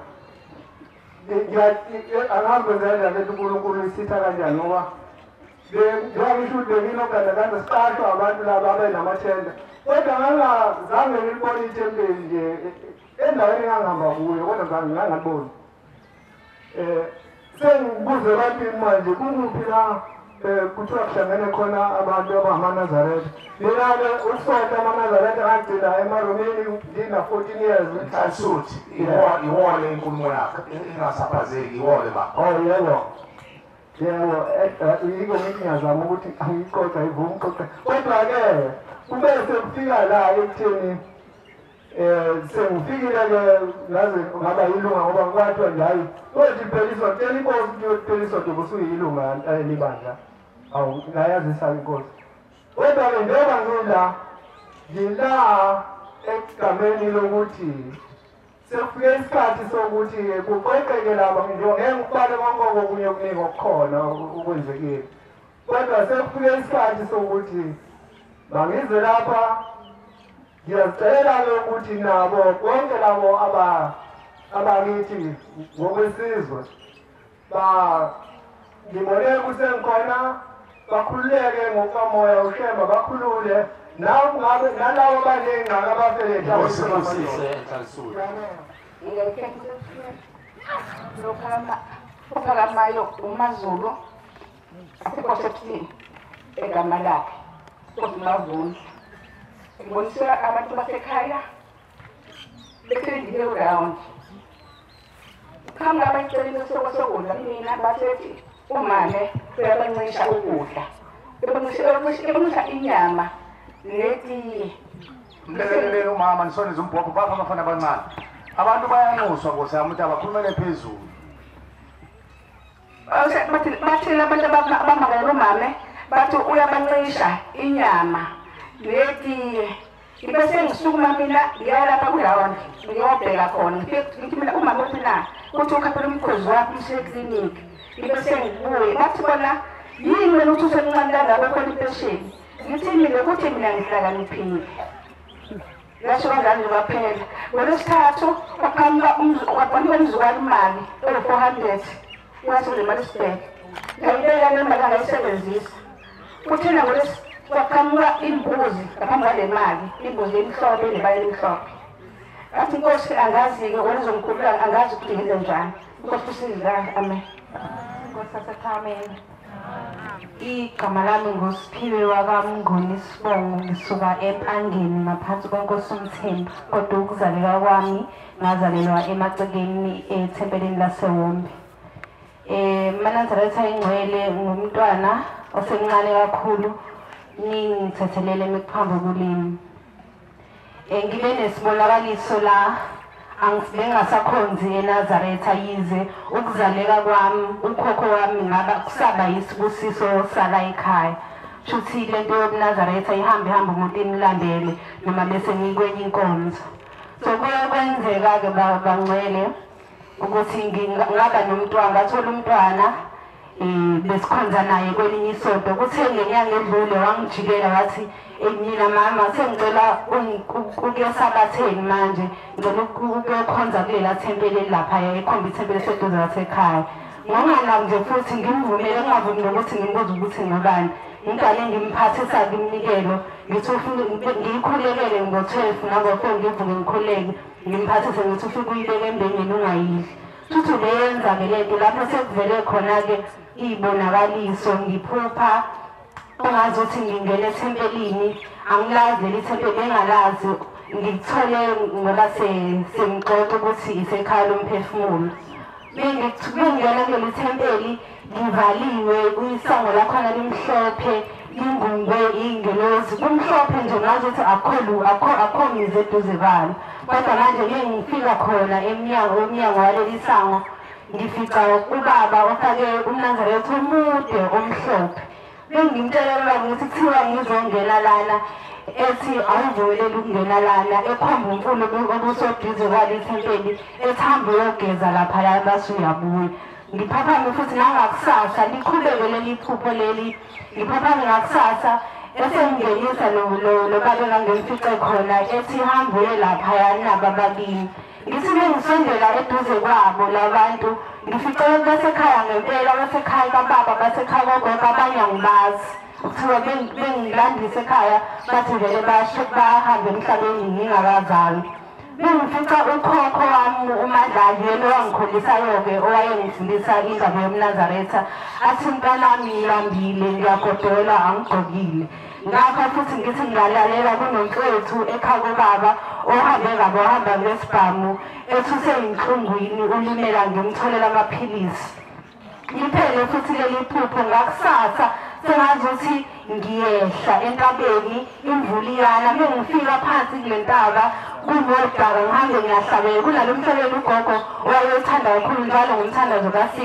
angahambe kanjani uNkulunkulu isitha kanjani ngoba ngisho bekinogandaganda siqashwa abantu laba abenamathenda kodwa ngangazange ngilibone ithempeli nje endaweni engangihamba kuyo kodwa zange ngangaliboni sengibuze ebantwini manje kukuphi la kuthiwa kuhlangene khona abantu abangamaNazaretha mina-ke ukusonta amaNazaretha ngagcina emaromeni ngina 14 years Asuthi iwole inkulumo yakho ingasaphazeki iwole ba yebo yiko ngithi ngiyazama ukuthi angiyixoxa ivume uxoxa kodwa-ke kube sekufika la ekutheni sengifikile-ke ngaze ngaba yilunga ngoba kwathiwa nje hayi othi ipheliswa kutela inkosi ukuthi uyolipheliswa nje busuyilunga libandla awu ngayazisa inkosi kodwa-ke njengoba ngila egameni lokuthi sekufike isikhathi sokuthi kuqeqeke laba ngeke ngikubale konke okunye okuningi okukhona okwenzekile kodwa sekufike isikhathi sokuthi bangize lapha ngiyazicela-ke ukuthi nabo bonke labo abakithi ngokwesizwe ngiboneke ukuthi sengikhona bakhululeke ngokamoya ushemba bakhulule nalabo abaney'ngxaki ophakamayo uMaZulu asekosebusini egama lakhe kosimavuni ngibonisa abantu basekhaya behleli round khamba abacelile sokudla mina basethi umame uyabancisha ukudla ebancisha inyama netiye mlekelele umama nisoniza umbhobho bapha abafana abancane abantu bayanxuswa Nkosi yami ukuthi abakhulumele phezulu bathi abantu abamakalela umame bathi uyabancisha inyama netiye ibese ngisukuma mina ngiya lapha kulawo ngiyobheka khona ngithi mina umama uthi na kuthi ukhaphela umkhozi wakho umshiye ekliniki ibese ngibuye bathi bona yini wena uthi usemncane kangaka khona impesheni ngithi mina ukuthi mina ngihlakaniphile yasho kanjani nje baphela ngolwesithathu waqhamuka umzukwane imali ewu-400 waseMaritzburg ngayibeka le mali angayisebenzisa kuthina waqhamuka imbuzi ngaphambi kwale mali imbuzi emhlophe enebala elimhlophe athi inkosi angazi-ke wenzomkhulula angazi ukuthi ngenze njani inkosi usizakhe amen Nkosi asekhayeni igama lami nguSiphiwe wakamnguni Sibongo ngisuka eMpangeni ngaphansi kwenkosi uMthembu kodwa ukuzaleka kwami ngazalelwa emagcekeni ethempelini laseWombe maNazaretha ingcwele ngumntwana osemncane kakhulu ningithethelele emikuphambo kulimi ngibe nesibonakaliso la bengasakhonzi eNazaretha yize ukuzaleka kwami ukhokho wami ngaba kusaba yisibusiso sala ekhaya shuthi lento yobuNazaretha ihamba umuntu imlandele noma bese ngikwenye inkonzo so kuyakwenzeka-ke bangcwele ukuthi ngaba nomntwana ngathola umntwana besikhonza naye kwelinye isonto kuthe ngenyanga edlule wangijikela wathi mina mama sengicela ukuyosabatheni manje ngicela ukuyokhonza kulela thempeli laphaya ekhomba ithempeli eseduze lasekhaya ngongana nje futhi ngimvumele ngingavumi nokuthi ngimbuze ukuthi ngobani ngigale ngimphathisa kumnikelo ngithi ngiyikhulekele ngo-12 nango-4 ngivuke ngikhuleke ngimphathise ngithi ufike uyibeke embengeni ungayidli futhi ubeyenza-ke lento lapho sekuvele khona-ke iy'bonakaliso ngiphupha ongazi ukuthi ngingena ethempelini angilazi leli thempeli engalazi ngikuthole ngoba sengixoxa ukuthi isekhaya lomphefumulo bengingena kuleli thempeli ngivaliwe kwisango lakhona limhlophe lingungwe iy'ngelozi kumhlophe nje ngazi ukuthi akho mizi eduze balo kodwa manje ngifika khona emnyango waleli sango ngifica ubaba ofake umNazaretha omude omhlophe bengimtshelela ukuthi kuthiwa ngizongena lana ethi awuvumeleli ukungena lana ekhomba umfulo obusoduze kwali thempeli ethi hambe uyogeza laphaya base uyabuya ngiphaphame futhi nangakusasa liqhubeke leli phupho leli ngiphaphame ngakusasa esengingenisa lo baba ngimfice khona ethi hambuye lapha yanaba ababili ngithi bengisondela eduze kwabo labantu ngifice basekhaya ngempela basekhaya kababa basekhaya kogogo abanye angibazi kuthiwa bengilandise ekhaya bathi vele bahambe emhlabeni ngingakazali bengifica ukhokho wami uMadlali yena owangikholisayo-ke owayengifundisa indaba yomNazaretha athi mntanami ngilambile ngiyagodola angigqokile ngakho futhi ngithi ngingalalela kunomfowethu ekhaya kobaba ohambe kabi wahamba ngesibhamu ethi useyinhlungwini ulimela ngimtholela amaphilisi iphele futhi leli phupho ngakusasa sengazuthi ngiyehla entabeni imvula iyana bengifika phansi kule ntaba kunodaka ngihambe ngiyahlabela kunalo mhlabeni ugogo owayethanda kakhulu njalo ngomthandazo ka-6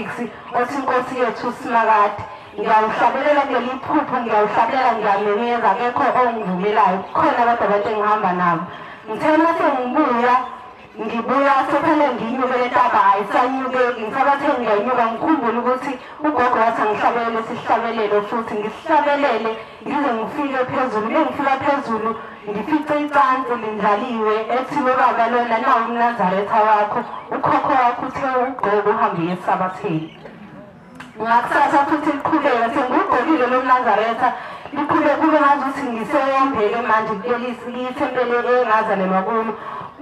othi inkosi yethu uSimakade ngiyawuhlabelela kuleli phupho ngiyawuhlabelela ngiyamenyeza akekho ongivumelayo kukhona abantu engihamba nabo ngithe mase ngibuya sephele nginyuke lentaba ayisanyukeki ngisabathe ngiyanyuka ngikhumbule ukuthi ugogo wathi angihlabelele sihlabelelo futhi ngisihlabelele ngize ngifike phezulu bengifika phezulu ngifice icansi lindlaliwe ethiwe baba lona nawo umNazaretha wakho ukhokho wakho uthe ugqoke uhambe esabatheni ngakusasa futhi liqhubeka sengugqokile lo mNazaretha liqhubeka kube ngazuthi ngiseyombeke manje kulithempele engazalelwa kulo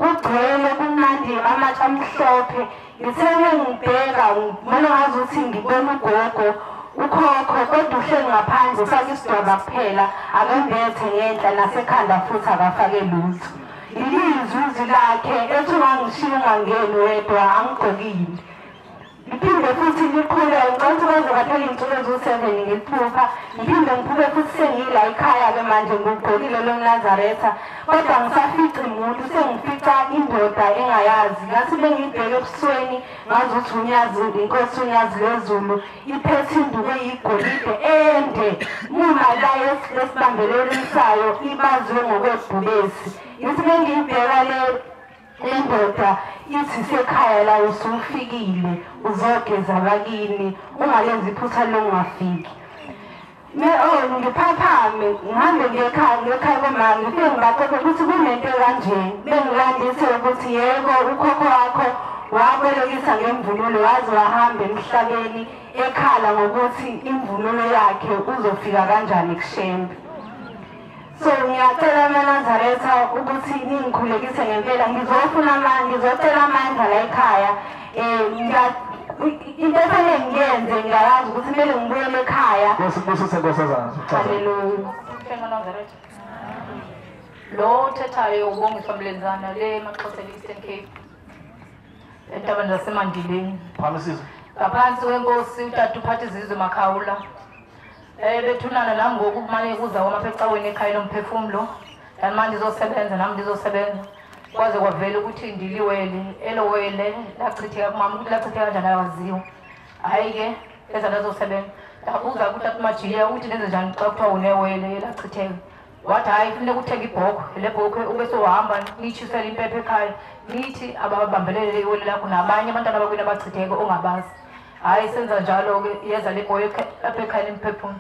kugcwele kumnandi amatshe amhlophe ngitheke ngibheka ngibona ngazuthi ngibona ugogo ukhokho kodwa uhleli ngaphandle ufake isidwaba kuphela akembethe ngenhla nasekhanda futhi akafake lutho ilizwi lakhe ethi wangishiya ungangeni wedwa angigqokile ngiphinde futhi liqhubeke ngicela ukwenza kaphela iy'nsuku eziwu-7 ngiliphupha ngiphinde ngiphuke futhi sengila ekhaya-ke manje ngigqokile lo mNazaretha kodwa ngisafica muntu sengifica indoda engayazi ngathi bengiyibheke ebusweni ngazuthi inkosi unyazi lwezulu iphethe induku eyigolide ende muma la esibambelelisayo ibaziwe ngokwebhubesi ngithi bengiyibheka le ndoda ithi sekhaya la usufikile uzogeza bakini ungalenza iphutha longafiki ngiphaphame ngihambe ngekhaya komama ngifike ngibaxoxe ukuthi kunento kanje bengilandise ukuthi yebo ukhokho wakho wabolekisa ngemvunulo waze wahamba emhlabeni ekhala ngokuthi imvunulo yakhe uzofika kanjani kushembe so ngiyacela amaNazaretha ukuthi ningikhulekise ngempela ngizocela amandla la ekhaya into efanele ngiyenze ngiyayazi ukuthi kumele ngibuyele ekhaya haleluya lo uthethayo ubongiswa Mlenzana le Maxhosa Eastern Cape entabeni zaseMandileni ngaphansi kwenkosi utata uphatha izizwe Makhawula bethunana nami ngoku kumane kuza kwamaphecaweni ekhaya nomphefumulo manje ndizosebenza nami ndizosebenza kwaze kwavela ukuthi ndiliwele elowele lachitheka kumama ukuthi lachitheka kanjani ayaziwa hayi-ke eza ndazosebenza ndabuza kutata uMajiya ukuthi nenze njani xa kuthiwa unewele lachitheka wathi hayi funeka uthenga ibhokhwe le bhokhwe ube sohamba niyitshisele impepho ekhaya nithi ababambelele iwele lakho nabanye abantwana bakwini abachitheka ongabazi hayi senza njalo-ke yeza le bhokhwe apha ekhaya emphefumulo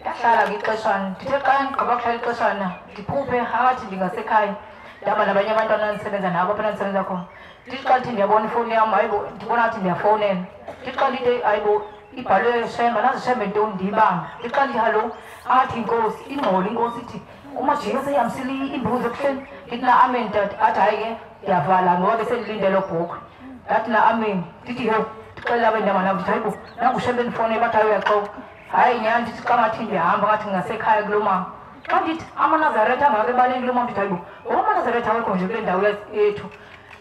ndahlala-ke ixeshana ndithe xa ndigqiba kuhlala ixeshana ndiphuphe athi ndingasekhaya ndihamba nabanye abantwana ndisebenza nabo apha ndisebenza khona ndithi xa ndithi ndiyabona ifowuni yam hayibo ndibona ngathi ndiyafowunela ndithi xa ndithi hayibo ibhalwe shemba nazi shembe ntoni ndiyibamba ndithi xa ndithi halo athi inkosi ingxolo inkosi ithi uMajiya seyihambisile imbuzi ebuhleni ndithi na amen dad athi hayi-ke ndiyavala ngoba besendilindele obhokhwe ndathi na amen ndithi yo ndixelela abendihamba nabo ndithi hayibo nangushembe endifowunele bathi hayi uyaxoka hayi nyani ndithi xa ngathi ndihamba ngathi ngasekhaya kulo mama xa ndithi amaNazaretha angake ebaleni kulo mama ndithi hayibo ngoba amaNazaretha awekho nje kule ndawo yethu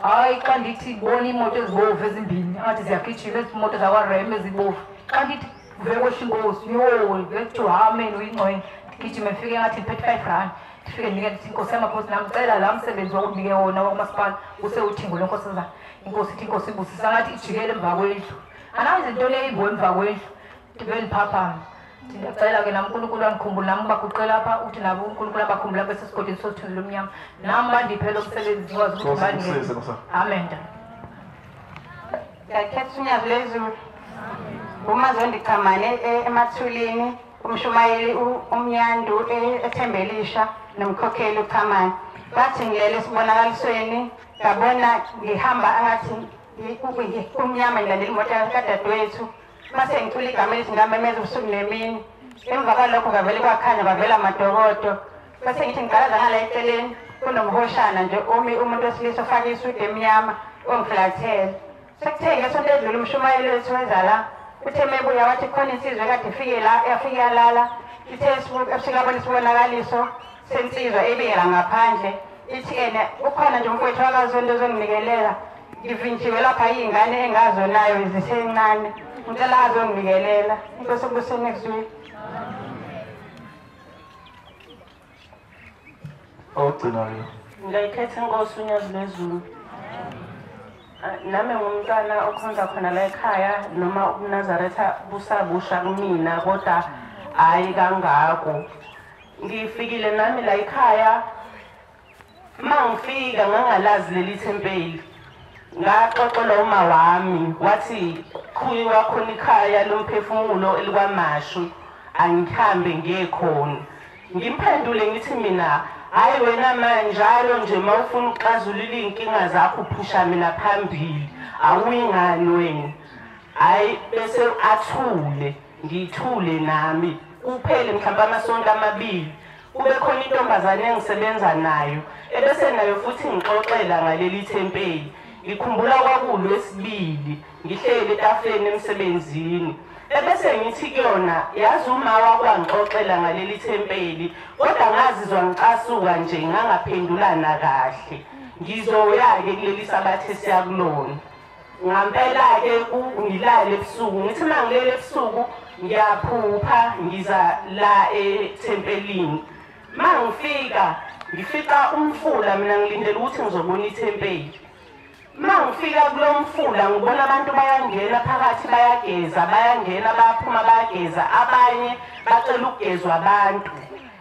hayi xa ndithi bona iimoto ezibovu ezimbini angathi ziyagijima ezi moto zakwarem ezibovu xa ndithi vekwesha inkosi yo vekuthiwa amen uyingcwele ndigijime ndifike ngathi ndiphethe 5 rand ndifike ndike ndithi inkosi yamakhosi namcela laa msebenzi wakundike wona wakumasipala usewuthingo lenkosazana inkosi ithi inkosi imbusisa ngathi ijikele emva kwendlu anazi into leyo ibo emva kwendlu ndive ndiphaphame ndiyacela ke nam uNkulunkulu wandikhumbula nam baguqela apha uthi nabo uNkulunkulu abakhumbula besesigodini sosithunzi lomnyama nam bandiphela umsebenzi ndikwazi ukuthi bandinge amen ngakhetha unyazo lwezulu umazi ondichamane emathulini umshumayeli umnyandu eThembelisha nomkhokheli uChamani. Bathi ngilele isibonakalisweni ngabona ngihamba angathi kumnyama ngilandela imoto kadadewethu. Mase ngicula igama elithi ngamemeza ubusuku nemini. Emva kwalokho ngavele kwakhanya bavela amadokodo. Bese ngithi ngicalaza ngala eceleni kunomhoshana nje umuntu wesilisa ofake isudu emnyama ongiflathele. Sekuthe ngesonto edlule umshumayeli wethu weza la uthe mebuya wathi khona insizwe kade ifike la yafika yalala ithe esikabona isibonakaliso sensizwa ebiyela ngaphandle ithi ene ukhona nje umfowethu wakazonto ozonginikelela ngivinjiwe lapha iy'ngane engazonayo zisencane ngicela azongibikelela inkosi kubuseni next week. Awugcina-ke ngayikhetha inkosi uNyazi lwezulu. Nami ngumntwana okhonza khona la ekhaya noma uNazaretha busabusha kumina kodwa hayi kangako. Ngifikile nami la ekhaya mangifika ngangalazi leli thempeli. Ngaxoxela uma wami wathi kuyiwa khona ikhaya lomphefumulo elikwaMashu angihambe ngiye khona. Ngimphendule ngithi mina hayi wena manjalo nje mawufuna ukuxazulula inkinga zakho uphusha mina phambili awuyingani wena. Hayi bese athule ngithule nami kuphele mhlawumbe amasonto amabili kube khona intombazane engisebenza nayo ebese nayo futhi ngixoxela ngaleli thempeli. Ngikhumbula kwakuLwesibili ngihlele etafuleni emsebenzini ebese ngithi kuyona yazi uma wakwangixoxela ngaleli thempeli kodwa ngazizwa ngicasuka nje ngangaphendulana kahle. Ngizoya-ke kuleli sabathe siyakulona ngampela-ke ngilale ebusuku ngithi uma ngilele ebusuku ngiyaphupha ngiza la ethempelini. Uma ngifika ngifica umfula mina ngilindele ukuthi ngizobona ithempeli. Uma ngifika kulo mfula ngibona abantu bayangena phakathi bayageza bayangena bayaphuma bayageza abanye bacela ukugezwa abantu.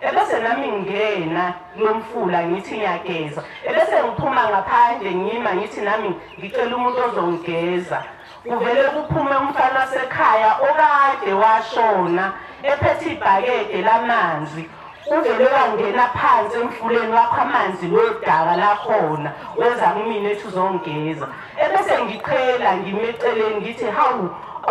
Ebese nami ngingena kulo mfula ngithi ngiyageza ebese ngiphuma ngaphandle ngima ngithi nami ngicela umuntu ozongigeza. Kuvele kuphume umfana wasekhaya okade washona ephethe ibhakede lamanzi. Uvele wangena phansi emfuleni wakho amanzi lodaka lakhona weza kumina ethi uzongeza. Ebese ngiqhela ngimeceleni ngithi hawu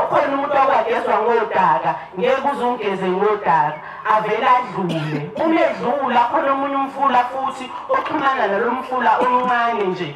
khona umuntu okwagezwa ngodaka ngeke uzungeze ngodaka avela adlule. Umedlula khona omunye umfula futhi oxhumana nalo mfula omncane nje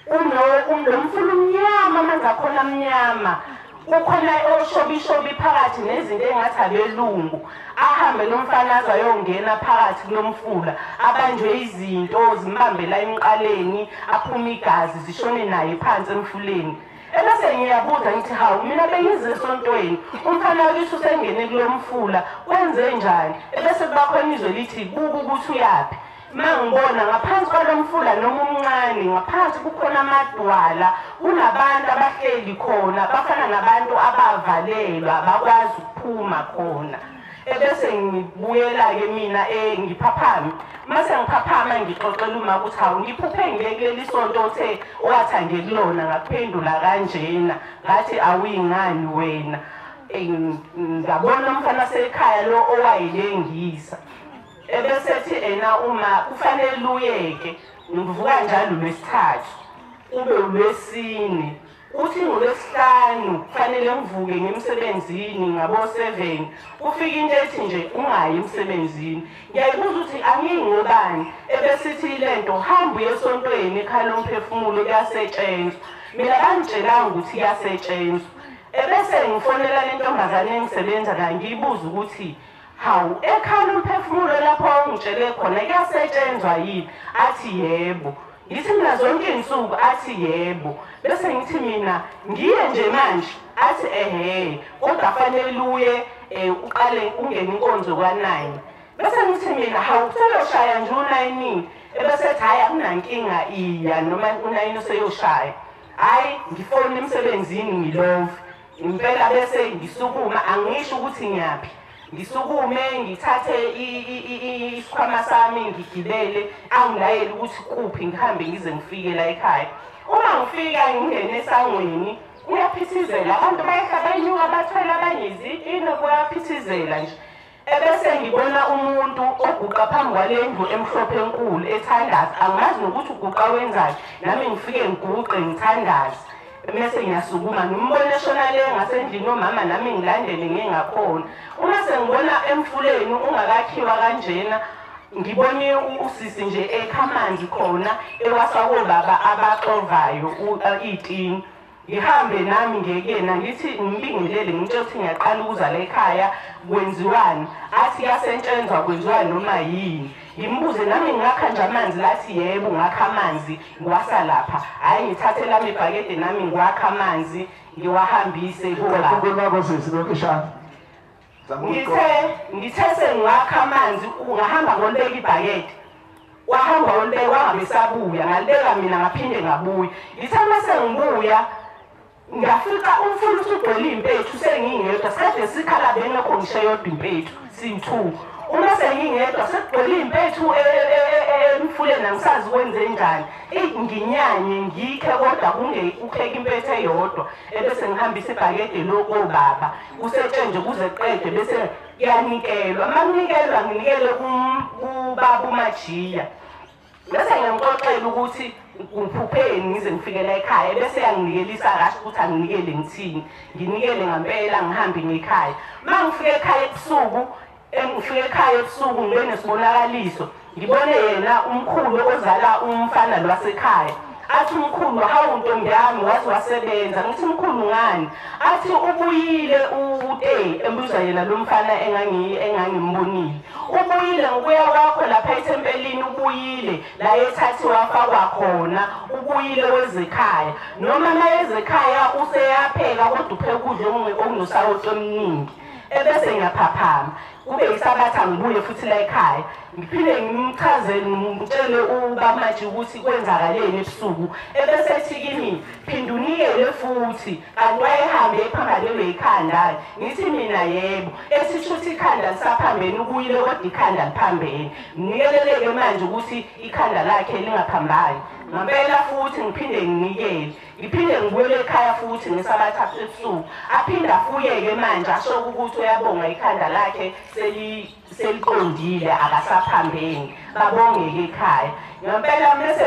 umfula umnyama amanzi akhona amnyama. Kukhona oshobishobi phakathi nezinto engathi abelungu ahambe nomfanazi ayongena phakathi kulomfula abanjwe izinto zimbambela emqaleni aphuma igazi zishone naye phansi emfuleni. Ebese ngiyabuza ngithi hawu mina bengize esontweni umfana wakithi usengene kulomfula wenze njani. Ebese kubakhona izwe lithi buku ukuthi uyaphi. Mangibona ngaphansi kwalomfula noma umncane ngaphansi kukhona amadwala kunabantu abahleli khona bafana nabantu abavalelwa bakwazi ukuphuma khona. Ebese ngibuyela-ke mina ngiphaphama mase ngiphaphama ngixoxela uma ukuthi hawu ngiphuphe ngiye kuleli sonto othe owathi angekulona ngakuphendula kanjena ngathi awuyingani wena. Ngabona umfana wasekhaya lo owayelengisa ebese ethi ena uma kufanele uyeke ngivuka njalo lwesithathu ube uLwesine uthi ngoLwesihlanu kufanele ngivuke ngemsebenzini ngabo 7 kufika into ethi nje ungayi emsebenzini. Ngiyayibuza ukuthi angingobani ebese ithi lento hamba yesontweni ekhaya lomphefumulo kuyasetshenzwa. Mina bangitshelanga ukuthi kuyasetshenzwa. Ebese ngifonela le ntombazane engisebenza nayo ngiyibuza ukuthi hawu ekhaya lomphefumulo lapho ungitshele khona kuyasetshenzwa yini. Athi yebo. Ngithi mina zonke insuku. Athi yebo. Bese ngithi mina ngiye nje manje. Athi ehe kodwa fanele uye uqale ungene inkonzo kwa9. Bese ngithi mina hawu seyoshaya nje u9. Ebese ethi hayi akunankinga iya noma u9 seyoshaya. Hayi ngifone emsebenzini ngilove impela bese ngisukuma angisho ukuthi ngiyaphi. Ngisukume ngithathe isikhwama sami ngigibele angilayele ukuthi kuphi ngihambe ngize ngifike la ekhaya. Uma ngifika ngingene esangweni kuyaphithizela abantu bayehlaba inyuka bathwele abanye izitini kuyaphithizela nje. ebese ngibona umuntu oguqa phambi kwalendlu emhlophe enkulu ethandaza angazi nokuthi uguqa wenzayo nami ngifike ngiguqe ngithandaze bese ngiyasukuma ngimbone eshona le ngasendlini omama nami ngilandele ngingakhona uma sengibona emfuleni ungakakhiwa kanjena ngibone usisi nje ekhamanzi khona ewasako baba abaxovayo itini ngihambe nami ngekena ngithi ngibingelele ngitshela ukuthi ngiyaqala ukuza la ekhaya kwenziwani athi yasentshenzwa kwenziwani noma yini ngimbuze nami ngakha nje amanzi lathi yebo ngakha amanzi ngiwasa lapha hayi ngithathe lami ibhakede nami ngiwakha amanzi ngiwahambise kuba ngithe sengakha amanzi ungahamba ngolibeka ibhakede wahamba ngolibeka wangabe sabuya ngalibeka mina ngaphinde ngabuya ngithe mase ngibuya ngafika umfula usugcwele impethu sengingedwa sikade sikhala bengekho ngisho yodwa impethu si2 uma sengingedwa sekugcwele impethu emfuleni angisazi kwenze njani nginyanye ngikhe kodwa ukheka impethu eyodwa ebese ngihambisa ibhakede lokobaba kusetshenje kuze qede bese yanikelwa makunikelwa nginikele kubaba uMajiya bese ngiyamxoxela ukuthi ngiphupheni ngize ngifikela ekhaya bese yanginikelisa kahle ukuthi anginikele ngithini nginikele ngempela ngihambe ngekhaya mangifike ekhaya ebusuku ngibene sibonakaliso ngibone yena umkhulu ozala umfana lwasekhaya athi umkhulu hawu ntombi yami wazi wasebenza ngithi umkhulu ngani athi ubuyile embuza yena lo mfana engangimbonile ubuyile ngokuya kwakho lapha ethempelini ubuyile la ethathi wafakwa khona ubuyile wezekhaya noma mayezekhaya useyapheka kodwa upheka ukudla okunosawoti omningi ebese ngiyaphaphama kube isabatha ngibuye futhi la ekhaya ngiphinde ngimchazele ngimtshele uBamaji ukuthi kwenzakaleni ebusuku ebese ethi kimi phinda unikele futhi kanti wayehambe ephambalelwe ikhanda ngithi mina yebo esisho ukuthi ikhanda lisaphambene ukuyile kodwa ikhanda liphambene nginikeleleke manje ukuthi ikhanda lakhe lingaphambayo ngempela futhi ngiphinde nginikele ngiphinde ngibuyele ekhaya futhi ngesabatha ebusuku aphinde afuyeke manje asho ukuthi uyabonga ikhanda lakhe seliqondile akasaphambeni babongeke ekhaya ngempela mase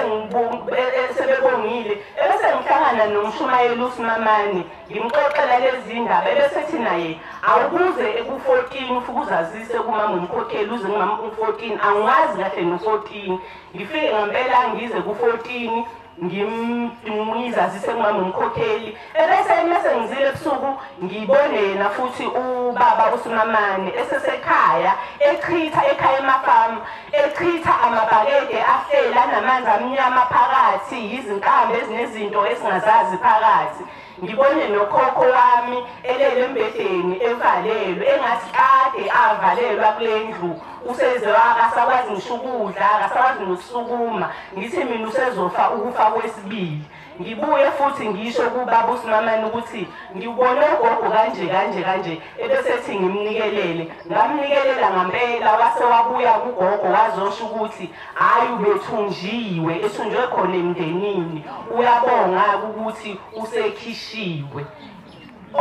sebebongile ebese ngihlangana nomshumayeli uSimamane ngimxoxela lezi ndaba ebese ethi naye awubuze eku14 ufukuzazise kumama umkhokheli uze ngimama u14 angazi kahle no14 ngifike ngempela ngize ku14 ngimizazise kumama umkhokheli ebese mase ngizile ebusuku ngibone yena futhi ubaba uSimamane esesekhaya echitha ekhaya emafamu echitha amabhakede afela namanzi amnyama phakathi izinkambe ezinezinto esingazazi phakathi ngibone nokhokho wami elele embedeni evalelwe engathi kade avalelwa kulendlu useze akasakwazi ngisho ukudla akasakwazi nokusukuma ngithi mina usezofa ukufa kwesibili ngibuye futhi ngisho kubaba uSimamane ukuthi ngibone ugogo kanje ebese ethi ngimnikelele ngamnikelela ngempela wase wabuya kugogo wazosho ukuthi hayi ubethunjiwe ethunjwe khona emndenini uyabonga ukuthi usekhishiwe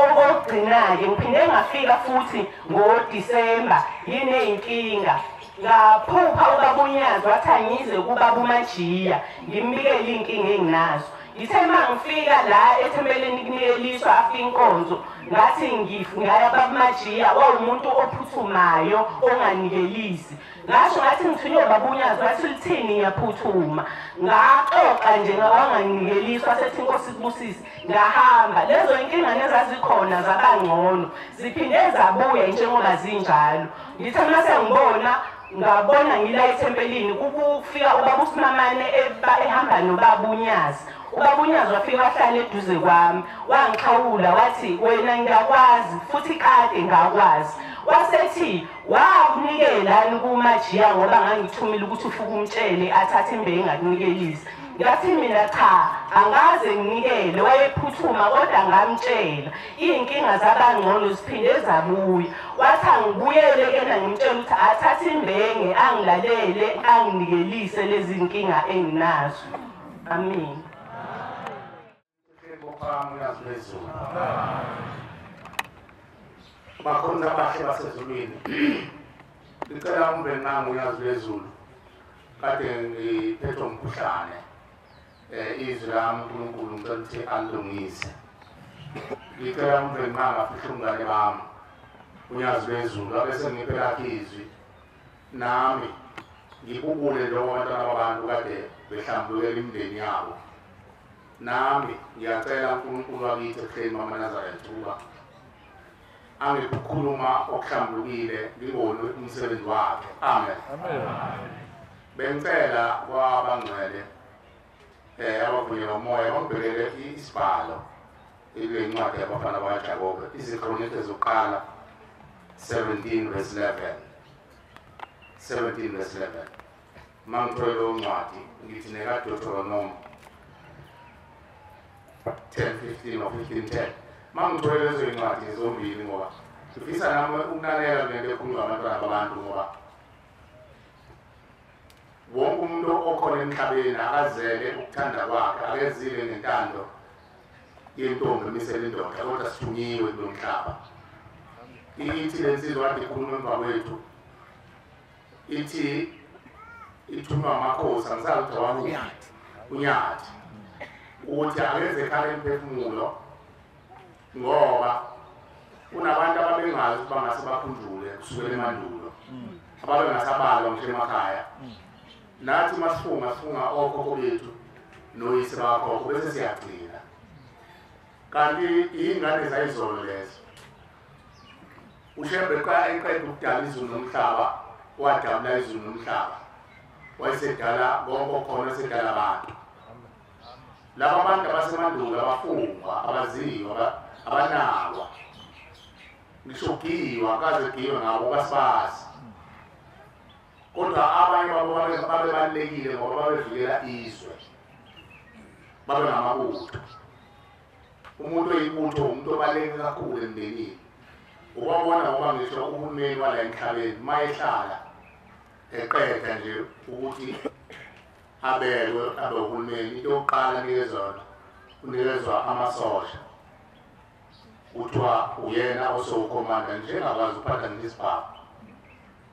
okugcina-ke ngiphinde ngafika futhi ngoDisemba yini inkinga ngaphupha ubaba uNyazi wathi angize kubaba uMajiya ngimbikele inkinga enginazo ngithe mangifika la ethempelini kunikeliswa afika inkonzo ngathi ngaya baba uMajiya wawumuntu ophuthumayo onganikelisi ngasho ngathi ngithunywe baba uNyazi wathi lithini ngiyaphuthuma ngaxoxa nje wanganikeliswa sethi inkosi kubusisi ngahamba lezo inkinga nezazikhona zabangcono ziphinde zabuya njengoba zinjalo ngithe mase ngibona ngabona ngila ethempelini kufika ubaba uSimamane ehamba nobaba uNyazi ubaba uNyazi wafika wahlala eduze kwami wangixhawula wathi wena ngiyakwazi futhi kade ngakwazi wasethi wamnikelani kuMajiya ngoba ngangithumile ukuthi ufike umtshele athathe imbewu ngakunikelisa ngathi mina cha angaze nginikele wayephuthuma kodwa ngamtshela inkinga zabangcono ziphinde zabuya wathi angibuyele kena ngimtshela ukuthi athathe imbenge angilalele anginikelise lezi inkinga enginazo amen bakhona abahle basezulwini ngicela umbe nangu uyazi lezulu kade ngiphethwe umkhuhlane izwi lami uNkulunkulu ngicela ukuthi alungise ngicela umbe nangu afihla umngane bami uyazi lezulu abese ngiphela izwi nami ngibubule lo abantwana babantu kade behlambulukela imindeni yabo nami ngiyacela uNkulunkulu wakithi ehleni mama Nazareth ukuba angikhuluma okuhlambulukile ngibone umsebenzi wakhe amen bengicela kwabangcwele abavunyelwe umoya bangibhekele isibhalo incwadi yabafana bakaJakobe izikronike zokuqala 17:11 mangithole lo ncwadi ngithi nekaDeuteronomy 10:15 or 15:10 mangithole lezo incwadi zombili ngoba sifisa nami ukulalela lento ekhuluma abantwana babantu ngoba wonke umuntu okhona emhlabeni akazele ukuthanda kwakhe akezile ngentando yentombi emisele indoda kodwa sithunyiwe kulo mhlaba ithi lensizwa kade ikhuluma emva kwethu ithi ithunywa amakhosi angisazi ukuthi uNyathi ukuthi akeze ekhaya emphefumulo ngoba kunabantu ababengazi ukuthi bangase bakhunjule kusukela emandulo ababengasabalwa ngisho emakhaya nathi masifunga okhokho bethu noyise bakhokho bese siyagcina kanti ingane zayizolo lezo uShembe eqeda ukudala izulu nomhlaba wadabula izulu nomhlaba wayesedala konke khona sedala abantu laba bantu abasemandulo abafungwa abaziwa abanakwa ngishogiwa kaze giwe ngabo basibazi kodwa abanye babo babebalekile ngoba babevikela izwe babe ngamabutho umuntu oyibutho umuntu obaleke kakhulu emndenini ubabona ngoba ngisho uhulumeni wala emhlabeni mayehlala eqeda nje ukuthi abelwe uhulumeni into yokuqala unikezwa amasosha kuthiwa uyena osowukhomanda njengakwazi ukuphatha ngisibhamu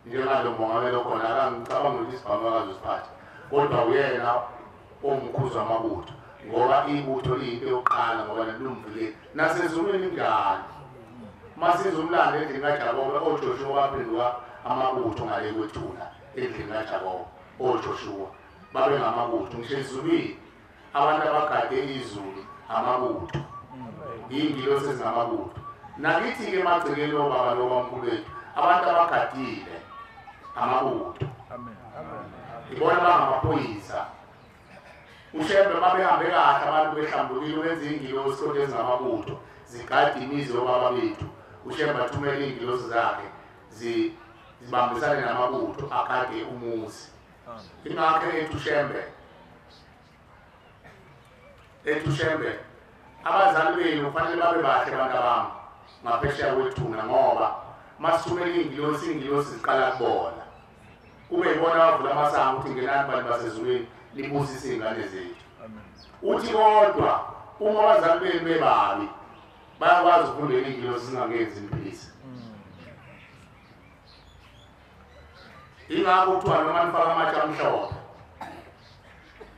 njengalo mongameli okhona akangicabanga ukuthi isibhamu akazi usiphatha kodwa uyena omkhuzi wamabutho ngoba ibutho liyinto yokuqala ngoba nelumvikeli nasezulwini ingane masiza umlando endlini kaJakobe oJoshua baphenduka amabutho ngale kwethuna endlini kaJakobe oJoshua babe ngamabutho ngisho ezulwini abantu abagade izulu amabutho yingilosi ezingamabutho nakithi-ke emagcekeni obaba nobamkhulu bethu abantu abagadile amabutho ibona bangamaphoyisa uShembe babehambe kahle abantu behlambulukile benza ingilosi kodwa ezingamabutho zigade imizi yobaba bethu uShembe athumele ingilosi zakhe zibambisane namabutho akade umuzi ingakho eThushembe abazali benu kufanele babe bahle abantu abami ngaphesheya kwethuna ngoba masithumele ingilosi ziqala kubona kube yibona bavula amasango ukuthi ngenani bantu basezulwini libusise ingane zethu uthi kodwa uma abazali benu bebabi bayakwazi ukufundela ingilosi zingangenzi imphisi ingakho kuthiwa noma nifaka amatshe amhlophe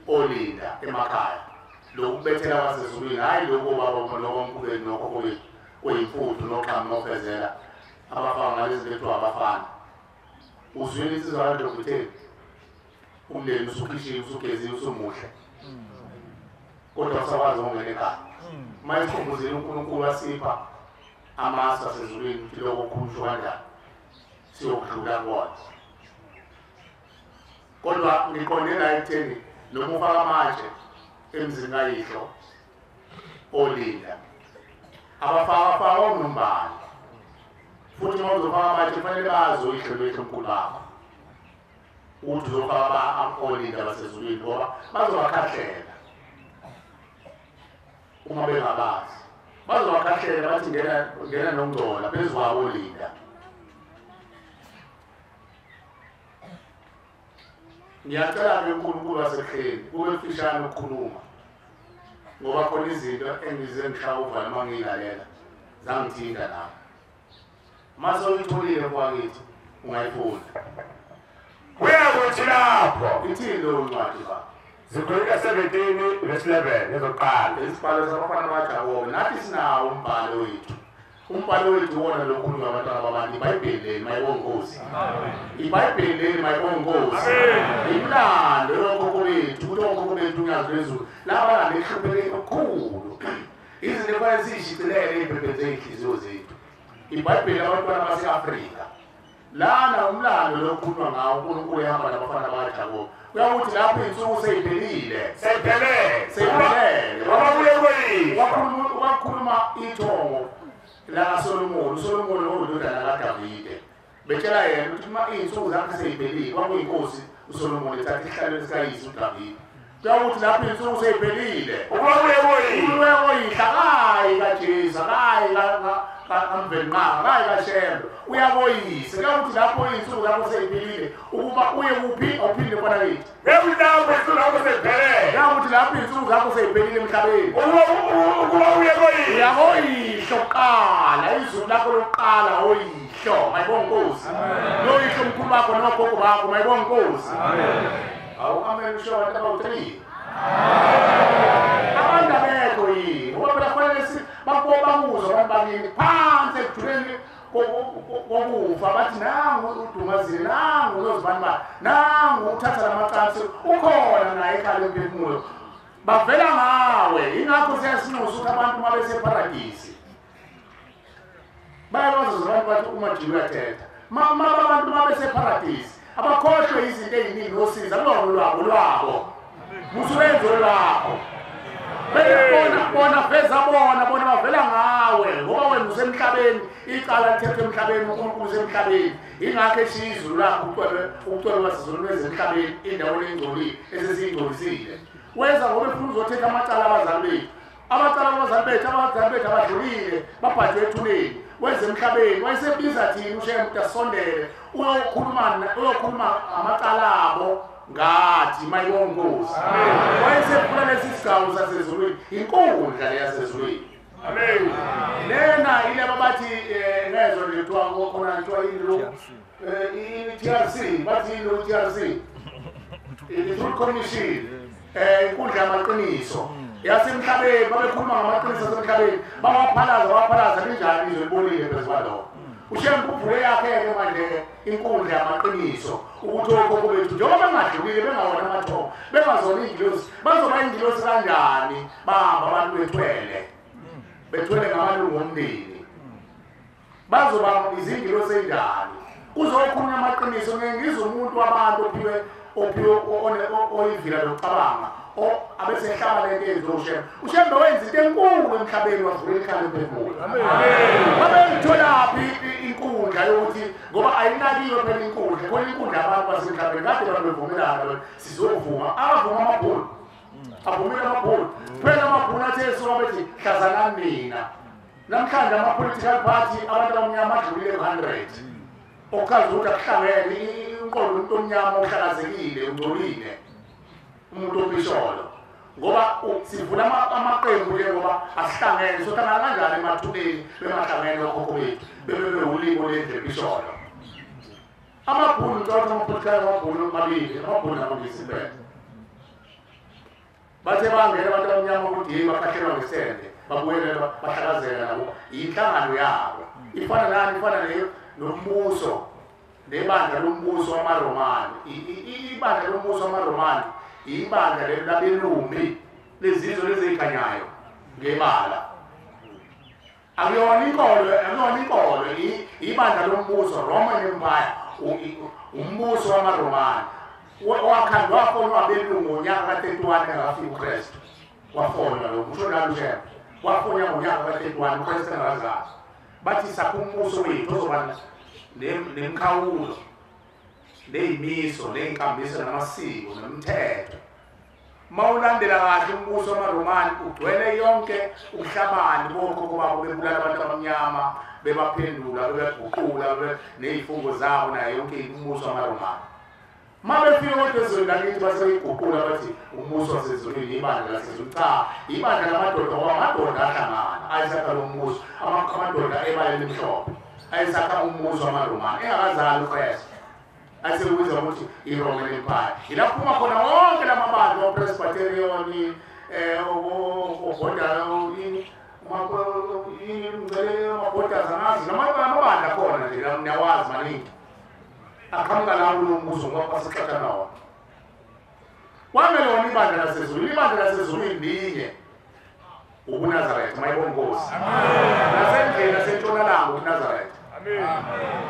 olinda emakhaya lokubethela kwasezulwini hayi lokho baba nokomkhuleni nokhokho wethu oyimfuthu noqhamu nofezela abafana ngalezi bethu abafana uzwini insizwa kaDokotela umndeni usukhishiwe usugeziwe usumuhle kodwa usakwazi ukungena ekhaya mayikhumbuzile uNkulunkulu wasipha amasu asezulwini ukuthi lokho kukhulushwa kanjani siyokudlula kuwona kodwa ngiqonde la ekutheni noma ufaka amatshe emzini kayihlo olinda abafaka onombala futhi uma uzofaka amatshe kufanele bazi uyihlo lwethu omkhulu bakho ukuthi uzofaka olinda basezulwini ngoba bazobakhahlela uma bengabazi bazobakhahlela bathi ngena nongcola phezu kwabo olinda ngiyacela-ke uNkulunkulu wasekheni kube mfishane ukukhuluma ngoba khona izinto engize ngishaya uvalo uma ngiyilalela zangithinta nami mase uyitholile mfowethu ungayifunda kuyakuthi lapho ithini lo ncwadi ba zikhuleka 17 verse 11 ezoqala isibhalo sabafana baJakobe nathi sinawo umbhalo wethu umbhalo wethu wona lokhulu ngabantwana babantu iBhayibheli mayibongozi iBhayibheli mayibongozi imlando yokhokho bethu ukhokho bethu unyazo lezulu laba nehlupheke kakhulu izinto efanele zishicilele ibhebhe zenhliziyo zethu iBhayibheli abantwana base-Afrika lana umlando lokhuluma ngawo uNkulunkulu ehamba nabafana baJakobe uyakuthi lapho insuku seyiphelile seyiphelele wakhuluma ithongo la Solomon owudodana kaDavide betshela yena ukuthi uma insuku zakhe seyiphelile kwakuyinkosi uSolomon ethatha ihlalweni sikayise uDavide uyakuthi lapho insuku seyiphelile uyakoyihla kaJesu kamvenqanga kaShembe uyakoyise kuyakuthi lapho insuku zakho seyiphelile ukuba uye kuphi awuphinde khona kithi lapho insuku zakho seyiphelele kuyakuthi lapho insuku zakho seyiphelile emhlabeni ukuba uyakoyihlo kuqala izulu lakho lokuqala oyihlo mayibonga Nkosi noyihlo mkhulu wakho nogogo bakho mayibonga Nkosi awu amen usho abantu abawu-3 abantu abekho yini ngoba phela kufanele bakuzwa abantu bakini phansi ekujuleni kokufa bathi nangu udumazile nangu unozibani bani nangu uthatha lamacansi ukhona naye ekhaya emphefumulo bavela ngawe ingakho siyasinxusa ukuthi abantu uma beseparadisi bayabazuza abantu bathi uMajibu uyathetha abantu uma beseparadisi abakhohlwe izinto eziningi osiza lwabo musubenzo lwakho bona veza bona bavela ngawe ngoba wena usemhlabeni icala lithethwe emhlabeni uNkulunkulu usemhlabeni ingakho esizwe lakho ukucwela wasizulu wezemhlabeni endaweni engcolile esesiyingcolisile wenza ngoba ufuna uzothetha amacala abazali bethu abadlulile babhajwe ethuneni wezemhlabeni wayesebiza thina uShembe ukuthi asondele uyokhuluma amacala abo ngathi mayibonga Nkosi wayesephula lesi sigawu sasezulwini inkundla yasezulwini amen lena ile babathi ngezwe nje kuthiwa khona kuthiwa i-TRC bathi lo TRC i-Truth Commission inkundla yamaqiniso yasemhlabeni babekhuluma ngamaqiniso asemhlabeni bawaphalaza kanjani izwe libonile phezu kwalokho uShembe uvule yakhe-ke manje inkundla yamaqiniso ukuthi okhokho bethu njengoba bengadlulile bengawona amathongo bengazona iy'ngilosi bazoba iy'ngilosi kanjani bahamba abantu bethwele ngamalungu omndeni bazoba izingilosi ey'njani kuzokhulunywa amaqiniso ngizwe umuntu wabantu oyivila lokucabanga abesehlaba lento eyenziwe uShembe wenza into enkulu emhlabeni wavula ikhala emphefumulo babeyitholaphi inkundla yokuthi ngoba ayinakiwe phela inkundla khona inkundla yabantu basemhlabeni kade babevumelana sizovuma avuma amabhulu avumile amabhulu phela amabhulu athi esuka bethi hlazanani mina namhlanje ama-political party abantu abamnyama adlulile 100 okazi ukuthi akuhlangene inqondo umuntu omnyama ohlakazekile ungcolile umuntu obisholo ngoba sivula amaqembu ke ngoba asihlangene sothana kanjani emathubeni bemahlangene okhokho bethu bebewulimo lendle bisholo amabhulu ntsotha ama-political amabhulu amabhulu namangisibele bathe bangena abantu abamnyama ukuthi yini bakhahlelwa ngesende babuyele bahlakazela nabo yinhlangano yabo ifana nani ifana nombuso nebandla lombuso wamaRomani ibandla lombuso wamaRomani ibandla labelumbi lezizwe lezikhanyayo ngebala akuyona inkolo ibandla lombuso Roman Empire umbuso wamaRomani wakhandwa wafonwa abelungu ngonyaka ka-31 engakafika uKristu wafonwa lo kusho nalo Ushembe wafonwa ngonyaka ka-31 uKristu engakazali bathi sakumbuso wethu ozoba nemkhawulo ney'miso ney'nkambiso namasiko nemithetho mawulandela kahle umbuso wamaRomani ugcwele yonke uhlabani bokhokho babo bebulala abantu abamnyama bebaphendula bebeguqula ney'fungo zabo nayo yonke umbuso wamaRomani ma befike kodwa ezweni lakithi basebeyiguqula bathi umbuso wasezulwini ibandla lasezulwini cha ibandla lamadoda ngoba amadoda ahlangana ayisakha lo mbuso amadoda ebaleni emhlophe ayisakha umuzi wamaRomani engakazali uKristu asekubiza ukuthi iRoman Empire ilapho kuma khona wonke lamabandla oPresbyterian obhoda mabhoda zamazi namabandla khona nje niyawazi maningi aqhamuka lawo nombuzo ngoba sixoxa nawo kwamele wona ibandla lasezulu indinye ubuNazaretha mayibongosi nasendlela nasentshonalanga uNazaretha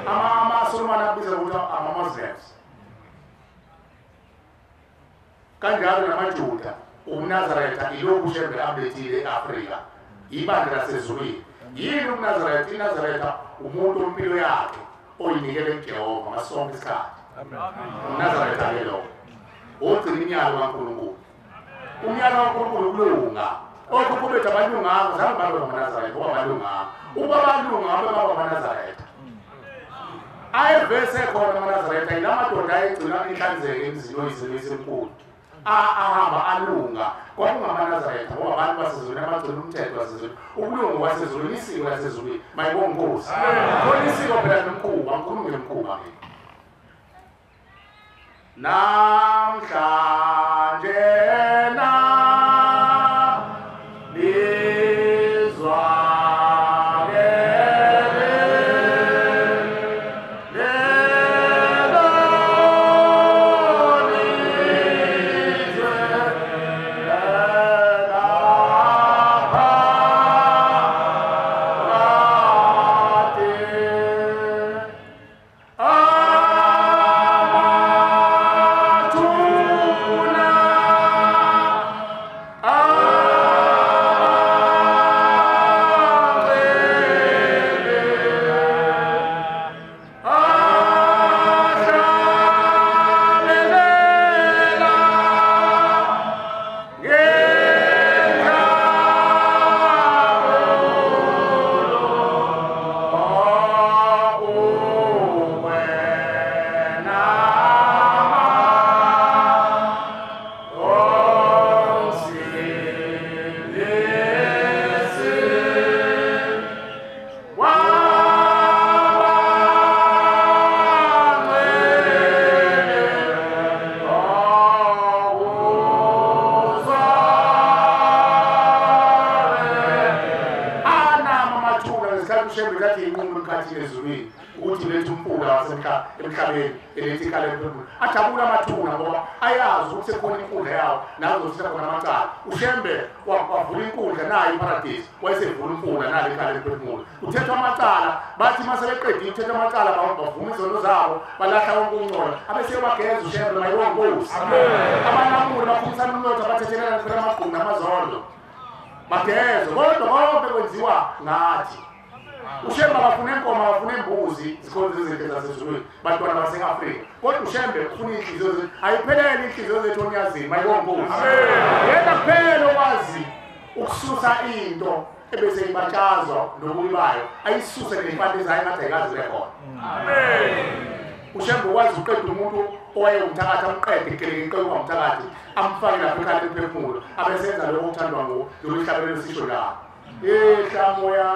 amaSolomon abiza ukuthi ama-Muslims kanjalo namaJuda uNazaretha ilokhu uShembe abethile e-Afrika ibandla lasezulwini yini uNazaretha iNazaretha umuntu ompilo yakhe oyinikele kuJehova ngasonke isikhathi uNazaretha-ke lo ogcina imiyalo kaNkulunkulu umyalo kaNkulunkulu kulunga okhokho bethu abalunganga zange babe ngamaNazaretha ngoba balunganga uba balunga ngabe baba ngamaNazaretha ayevese khona amaNazaretha yilamadoda ayegcina inhlanzeko emzini oyizilo esenkulu ahamba alunga kwakungamaNazaretha ngoba abantu basezulwini abagcina umthetho wasezulwini ukulunga wasezulwini isiko lasezulwini mayibonge Nkosi khona isiko phela nomkhuba ngikhuluma ngemkhuba ke namhlanje emhlabeni elethi ikhala emphefumulweni ajabula amathuna ngoba ayazi ukuthi sekhona inkundla yawo nazothisa khona amacala uShembe wavula inkundla nayo iParadise wayesevula inkundla nayo ikhala emphefumulweni uthethwa amacala bathi masebeqedile uthethwa amacala bavuma izono zabo balahla wonke ukungcola abese bageza uShembe mayibonge Nkosi abanamuli baphumisa umnotho abathethelana phela amagquma namazondo bageza kodwa konke kwenziwa ngathi uShembe akafuna inkomo akafuna imbuzi zikhona izinto zasezulwini bantwana base-Afrika kodwa uShembe ufuna inhliziyo zethu ayiphelele inhliziyo zethu onyazini mayibonge Nkosi yena kuphela okwazi ukususa into ebese ibatshazwa nokuyibayo ayisuse ngempande zayo ngathi ayikazi bekhona uShembe ukwazi uqeda umuntu owayengumthakathi amqede ikeleke umthakathi amfake lapha ekhala emphefumulo abesenza lokho okuthandwa nguwo loluhlabelelo esisho la ihlamoya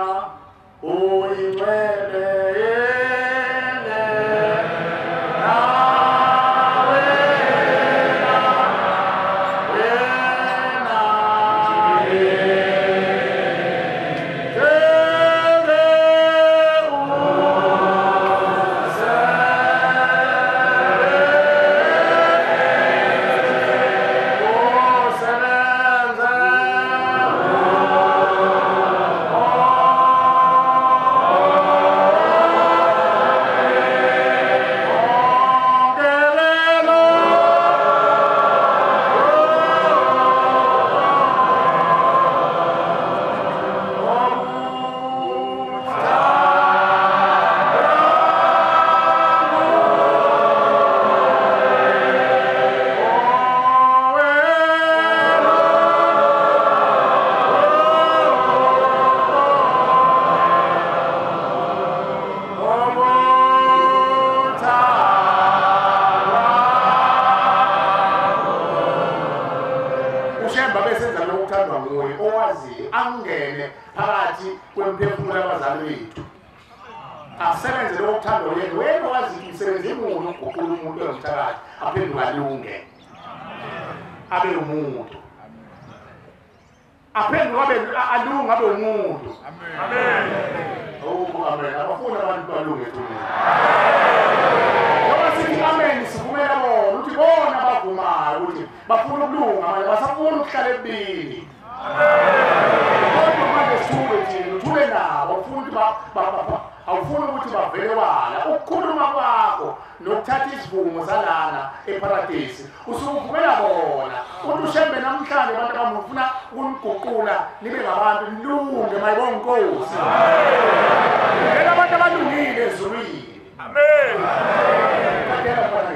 asebenze lokho kuthando yena wena wazi umsebenzi emuno uguqula umuntu omthakathi aphenduka lunge abe umuntu aphenduka abe alunga abe umuntu amen oh amen abafuna abantu balunge thina ngoba sithi amen sivumela bona uthi bona bavumayo ukuthi bafuna ukulunga manje basafuna ukuhlala ebini kodwa manje sithuke thina uthule nabo ufuna awufuni ukuthi bavele wala ukukhuluma kwakho nokuthatha isivumo salana eparadise usukuvumela bona uthi ushembe namhlanje abantu abamufuna ukuniguqula nibe ngabantu nilunge mayibonga inkosi ngeke abantu abalungile ezulwini amen kadela mfana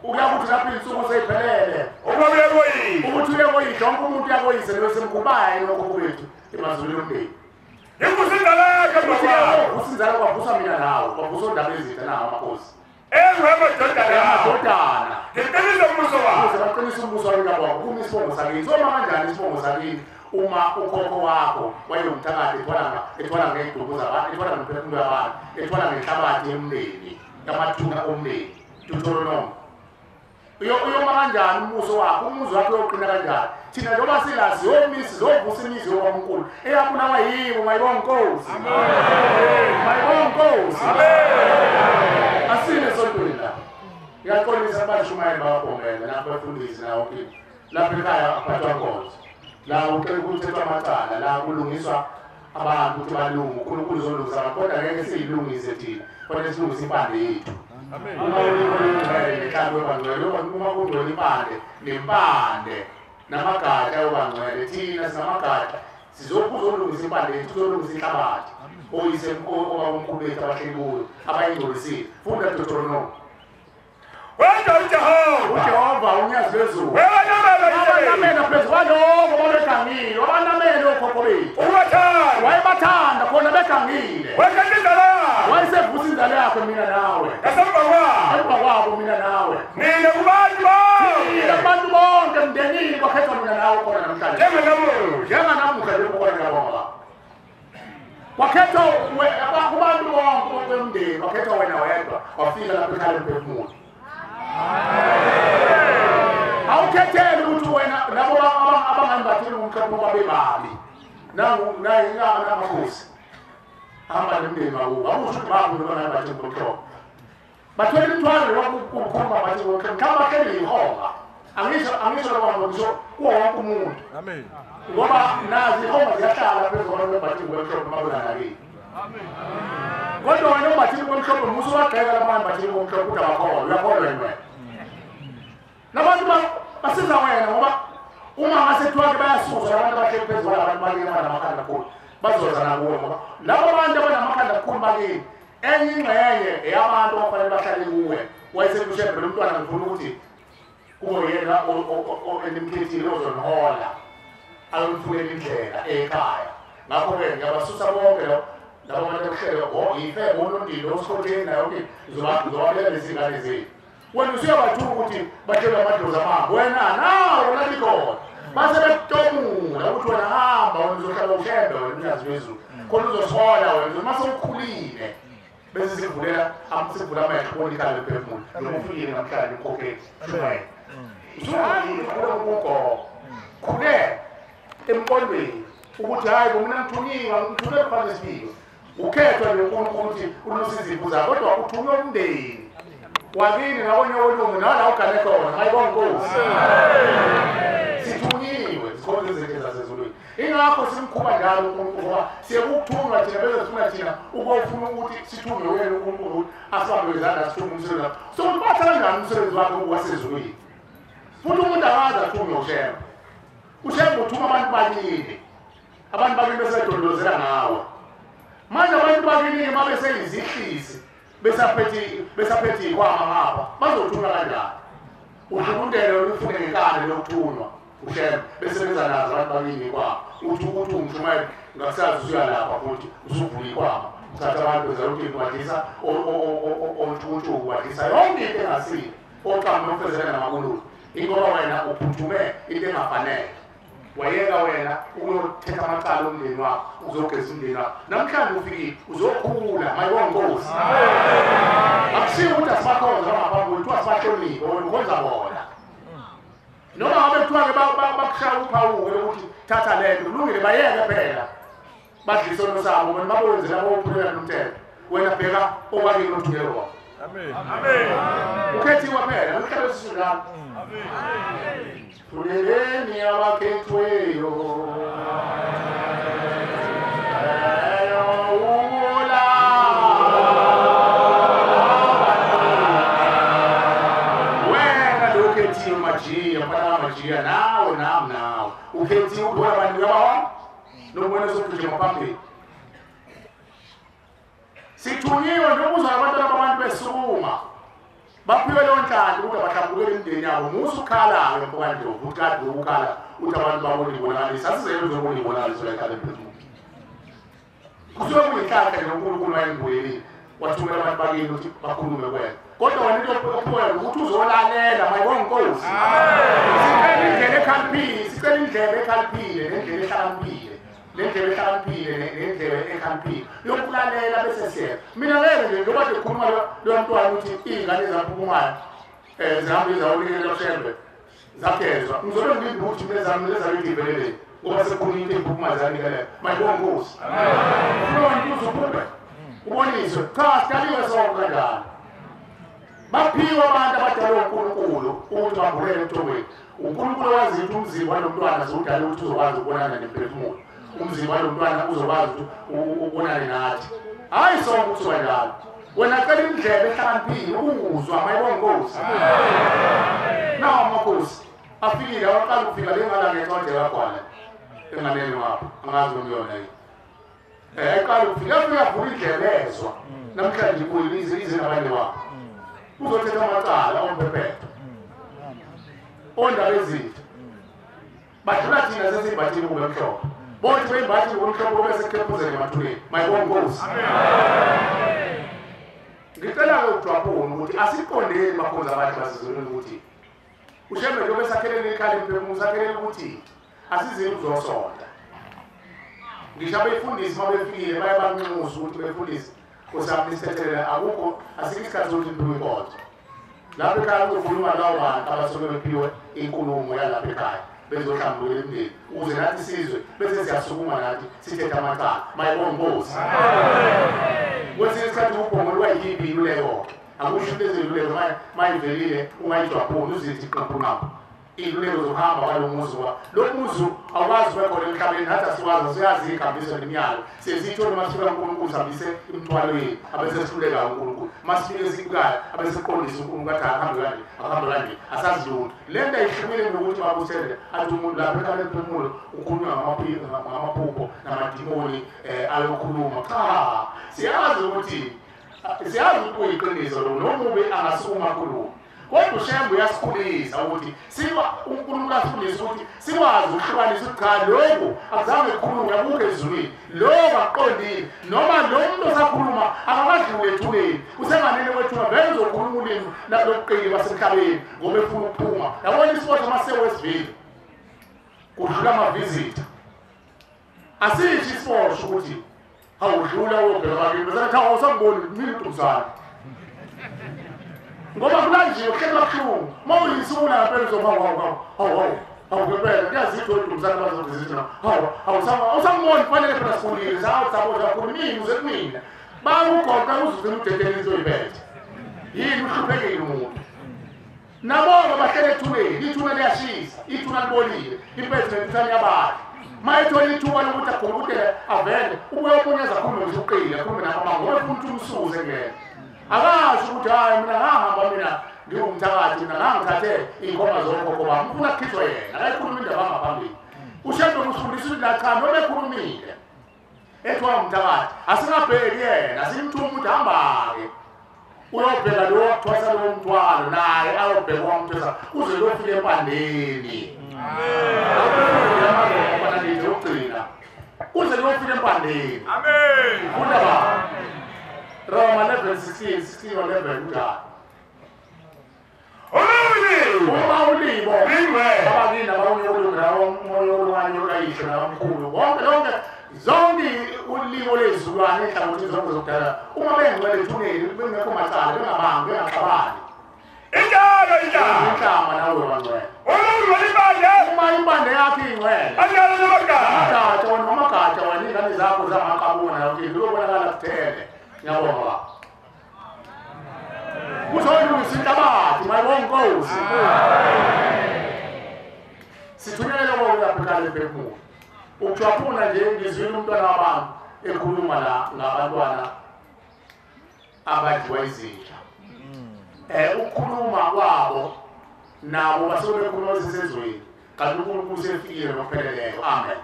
uyakuthi lapho insuku seyiphelele ukuthi uyakoyidla wonke umuntu uyakoyise losemkubaye lokho kwethu emazulwini omndeni usinzala kwavusa mina nawe kwavusa ondaba ezitha nawo amakhosi amadodana baqinisa umbuso wakabo kuma isibongo sakini soma kanjani isibongo sakini uma ukhokho wakho wayengumthakathi ethwala ngey'duku zabantu ethwala ngemphefumulo yabantu ethwala ngenhlabathi yomndeni yamathuna omndeni Deuteronomy uyoma kanjani umbuso wakho umuzi wakho uyoqina kanjani thina njengoba silazi yomisi zovusa imizi yokaNkulunkulu eyabuna yibo mayibonga inkosi mayibonga inkosi asine sontweni la ngiyaqolisa abashumayeli bababhongela nabafundisi nawo lapha ekhaya aphathwa nkonzo la uthethwa amacala la kulungiswa abantu ukuthi balunge uNkulunkulu uzolungisa abantu kodwa ngeke siyilungise thina kodwa silungise impande yethu uma ulingcwele nehlalo webangcwele uma kungcwele impande nempande namagatsha yobangcwele thina sinamagatsha sizolungisa impande yethu sizolungisa inhlabathi oyise omkhulu bethu abahleli kuyo abayingcolisile funda Deuteronomy uJehova unyazi lwezulu abanamela phezu kwaloko babegangile abanamela okhokho bethu wayebathanda khona begangile wayesevusa inzalo yakho mina nawe emva kwabo mina nawe abantu bonke emndenini bakhethwa mina nawe khona namhlanje njenganamuhla lokukona ngabonga wakhethwa kubantu bonke bemndeni wakhethwa wena wedwa wafika lapho ekhaya emphefumulo awukhethele ukuthi wena labo abangambatheli umkhapho babebabi namakhosi hamba nemndeni wakubo awusho ukuthi babu abangambatheli umkhapho bathwele imithwalo yokukhomba bathi umkhapho kama bahleli ihonga angisho lokho ngisho kuwo wonke umuntu amen ngoba nazi ihonga ziyahlala phezu kwabantu umkhapho mabonakali kodwa wena umbatheli umkhapho musu wagxeka labantu batheli umkhapho ukuthi abakholwa uyakholwa yena nabantu basiza wena ngoba uma ngasethiwa ke bayasuza abantu abahleli phezu kwalabantu bakini abanamakhala kakhulu bazoza nakuwe ngoba labo bantu abanamakhanda kakhulu bakini enye ingxenye eyabantu abafanele bahlale kuwe wayesekushebhe lo mntwana ngifuna ukuthi kube yena enimkhethile ozonihola alomfunela indlela ekhaya ngakho-ke ngiyabasusa bonke labo bantu abahlele ife bonondile osikhotheni nayo ke ngizobabeka lezingane zethu wena usuyabathuka ukuthi bathele amadlozi amabo wena nawo nalikhona base bekutomula ukuthi wena hamba wena uzohlala ushembe wena umnyazi wezulu khona uzosola wena mase ukhulile bese sivula amehlo ubona ikhaya emphefumulo noma ufikile namhlanje ukhokheli khule emqondweni ukuthi hayi mina ngithunywe kufanele sibike ukhethwa noNkulunkulu ukuthi unusiza izipho zakho kodwa uthunywe umndeni wakini nabonye olungu nala ugane khona mayibonga inkosi sithunyiwe sikhona izinto zasezulwini ingakho simkhuba njalo uNkulunkulu ngoba siyekuthunga thina bese sifuna thina ukufuna ukuthi sithunge wena uNkulunkulu asibambe izandla sithunge umsebenzi wakho so ubatha kanjani umsebenzi wakho wasezulwini futhi umuntu akazi athunge ushembe uthunga abantu bakini besedondozela ngawe manje abantu bakini mabeseyizihlisi besaphethe ikwama ngapha bazothunga kanjani udlundele olufune ngenkani lokuthunywa ushembe besebenza nazo abantu bakini ikwama uthi umshumayeli ngakusazi usuyalapha futhi usuvula ikwama uthatha abantu bezaluthi kubadlisa ontukuntuku kubadlisa yonke into engasile oqamba nofezela namakululu ingoba wena uphuthume into engafanele wayeka wena ukuyothetha amacala omndeni wakho uzogeza umndeni wakho namhlanje ufikile uzokhula mayibongosi akushiwo ukuthi asibakhonza ngaphambi kwethu asibahloniphe wena ukhonza bona noma ngabe kuthiwa-ke bakushaya uphawuke ukuthi thatha le nto kulungile bayeke phela badla isono sabo bona babenze labo ophulelana nomthetho wena bheka okwakini othungelo wakho ukhethiwe phela namhlanje sisindala Fuleleni abakhethiweyo wena lokhethiwe majiya mpana majiya nawe nawe ukhethiwe ukubona abantu abawa nobona sokuje maphambili sithunyiwe nokuzwa abantwana babantu besukuma baphiwe leyo nhlanhla ukuthi abahlambukele imindeni yabo musa ukhalayo mpokanje ukade ukhala ukuthi abantu babone ibonakalisa asizele uzobona ibonakaliso layikhale emphefumulo kusuke kuyinhlanhla nje uNkulunkulu wayengibuyelile wathumela abantu bakini ukuthi bakhulume kwena kodwa wena into ophiweyo ukuthi uzolalela mayibonkosi sicela indlela ekhaliphile nendlela ehlakaniphile nendlela ehlakaniphile nendlela ekhaliphile yokulalela bese siya mina ngeke nje ngoba ngikhuluma lo mntwana ukuthi izingane zaphumayo zihambe izawunikela loshembe zakezwa ngizobe ngilinde ukuthi mina zami lezalivele ngoba sekukhona into ephumayo zanikela mayibonkosi amen uzophuma uboniswe cha sidaliwe sonke kanjani baphiwe abantu abadalwe uNkulunkulu ukuthi bambulele emthongweni uNkulunkulu wazi ukuthi umzimba walomntwana uzodala ukuthi uzokwazi ukubonana nemphefumulo umzimba walomntwana uzokwazi ukuthi ubonane nathi hayi sonke kusuka njalo wena cela indlebe ehlakaniphile ukuzwa mayibonkosi nawo amakhosi afikile awaqala ukufika lengala ngencwadi yakwana enganeni wapho angazi umyona yini eqala ukufika uyavula indlebe ezwa namhlanje kuyilize izinabanye wakho uzothetha amacala ompephetho ondaba ezitha badlula thina sesiyimbathile kube mhlophe bonke beyimbathile kube mhlophe bese kukhepuzele emathuleni mayibonkosi ngicela-ke ukujwaphuna ukuthi asiqondeni bakhonza abantu basizolweni ukuthi ushembe njengoba esakheleni ikhali emphefumulo sakheleni ukuthi asizini uzosonda ngisho abefundisi uma befikile baye banxusa ukuthi befundisi kusami isithethelela akukho asikho isikhathi sokuthi niphiwe inkonzo lapho ekhaya kuzokhuluma lawo bantu abasuke bephiwe inkulumo yalapha ekhaya bezohlambulula imindeni ukuze nathi sizwe bese siyasukuma nathi sithethe amacala mayibonkosi kwesinye isikhathi ubhongo lwayiyiphi iluleko akusho into eziluleko mayivelile ungayijwaphuni uzithi qaphuqaphu iluleko zokuhamba kwalo muzi lo muzi awukwazi bekhona emhlabeni nathi asikwazi siyazi ikambiso nemiyalo siyezithola masifika uNkulunkulu sihambise imithwalweni abesesihluleka uNkulunkulu masifike sibukayo abesiqondisa uNkulunkulu kathi ahambe kanje asazi lutho le nto ayihlumile nokuthi babuthele athi umuntu lapho ekhale emphefumulo ukhulunywa ngamaphupho namadimoni ayokhuluma cha siyazi ukuthi kuyiqiniso lo nomubi angasukuma khuluma kodwa ushembe uyasikhulisa ukuthi uNkulunkulu asifundisa ukuthi sikwazi ukuhlukanisa ukuthi cha lokho akuzange kukhulunywe akukho ezulwini lokho aqondile noma lo muntu osakhuluma akakadluli ethuleni usenganene kwethuna vele uzokhuluma ulimi lobuqili basemhlabeni ngoba efuna ukuphuma yabona isipotho ama-Westville kudlula amavizitha asisho isipotho ukuthi awudlula wobheka bakini besathi awusangiboni mina uDumzana ngoba kulanjiwe kuhlelwa kuhlungu uma uyisula ngaphela uzoma awukepela kuyazithi uDumzana bazovizitha awusangiboni kufanele phela sikhulile sawusaboza kakhulu mina uze kumina bakugoqa uzuzela udedele izoyibetha yini uhluphekile umuntu nabona bahlele ethuneni ithuna liyashisa ithuna libolile impethu nethani yabali mayethola ithuba lokuthi agulukele avele ubuye obunyeza khulume nje uqile akhulume nabamanga ngoba ufuna ukuthi umsuze ngene akasho ukuthi hayi mina ngahamba mina ngiwumthakathi mina ngangithathe iy'nkomo zokhokho bami ufuna kukhithwa yena akayikhuluma indaba angaphambili ushembe kusifundisa ukuthi nacha noma ekhulumile ethiwa umthakathi asingabheki yena asimthuma ukuthi hamba-ke uyobheka lo wakuthwasa lowo mthwalo naye ayobheka wamthwasa uze lofika empandeni uze liyofika empandeni funda ba Roma 11:16 11 njalo ulibo abakini abawunyolunga umoya olwanye olwayisho nabamkhulu bonke zonke ulimo lezulwane enhlangothini zonke zokudala uma bengcwele ethuneni bengekho macala bengabangi bengaxabani inhlamba nawe wangcwele uma impande yakho ingcwele amagatsha wena amagatsha wena ingane zakho zamakabona yonke lokubonakala kuthele ngiyabonga uzolungisa inhlabathi mayibonkosi sithunyelele bonke aphekale phefumulo ukujaphuna nje ngizwile umntwana wabantu ekhuluma la ngabantwana abadliwa izitha ukukhuluma kwabo nabo basuke bekhuluma sesezweni kanti uNkulunkulu usefikile ngokupheleleyo amen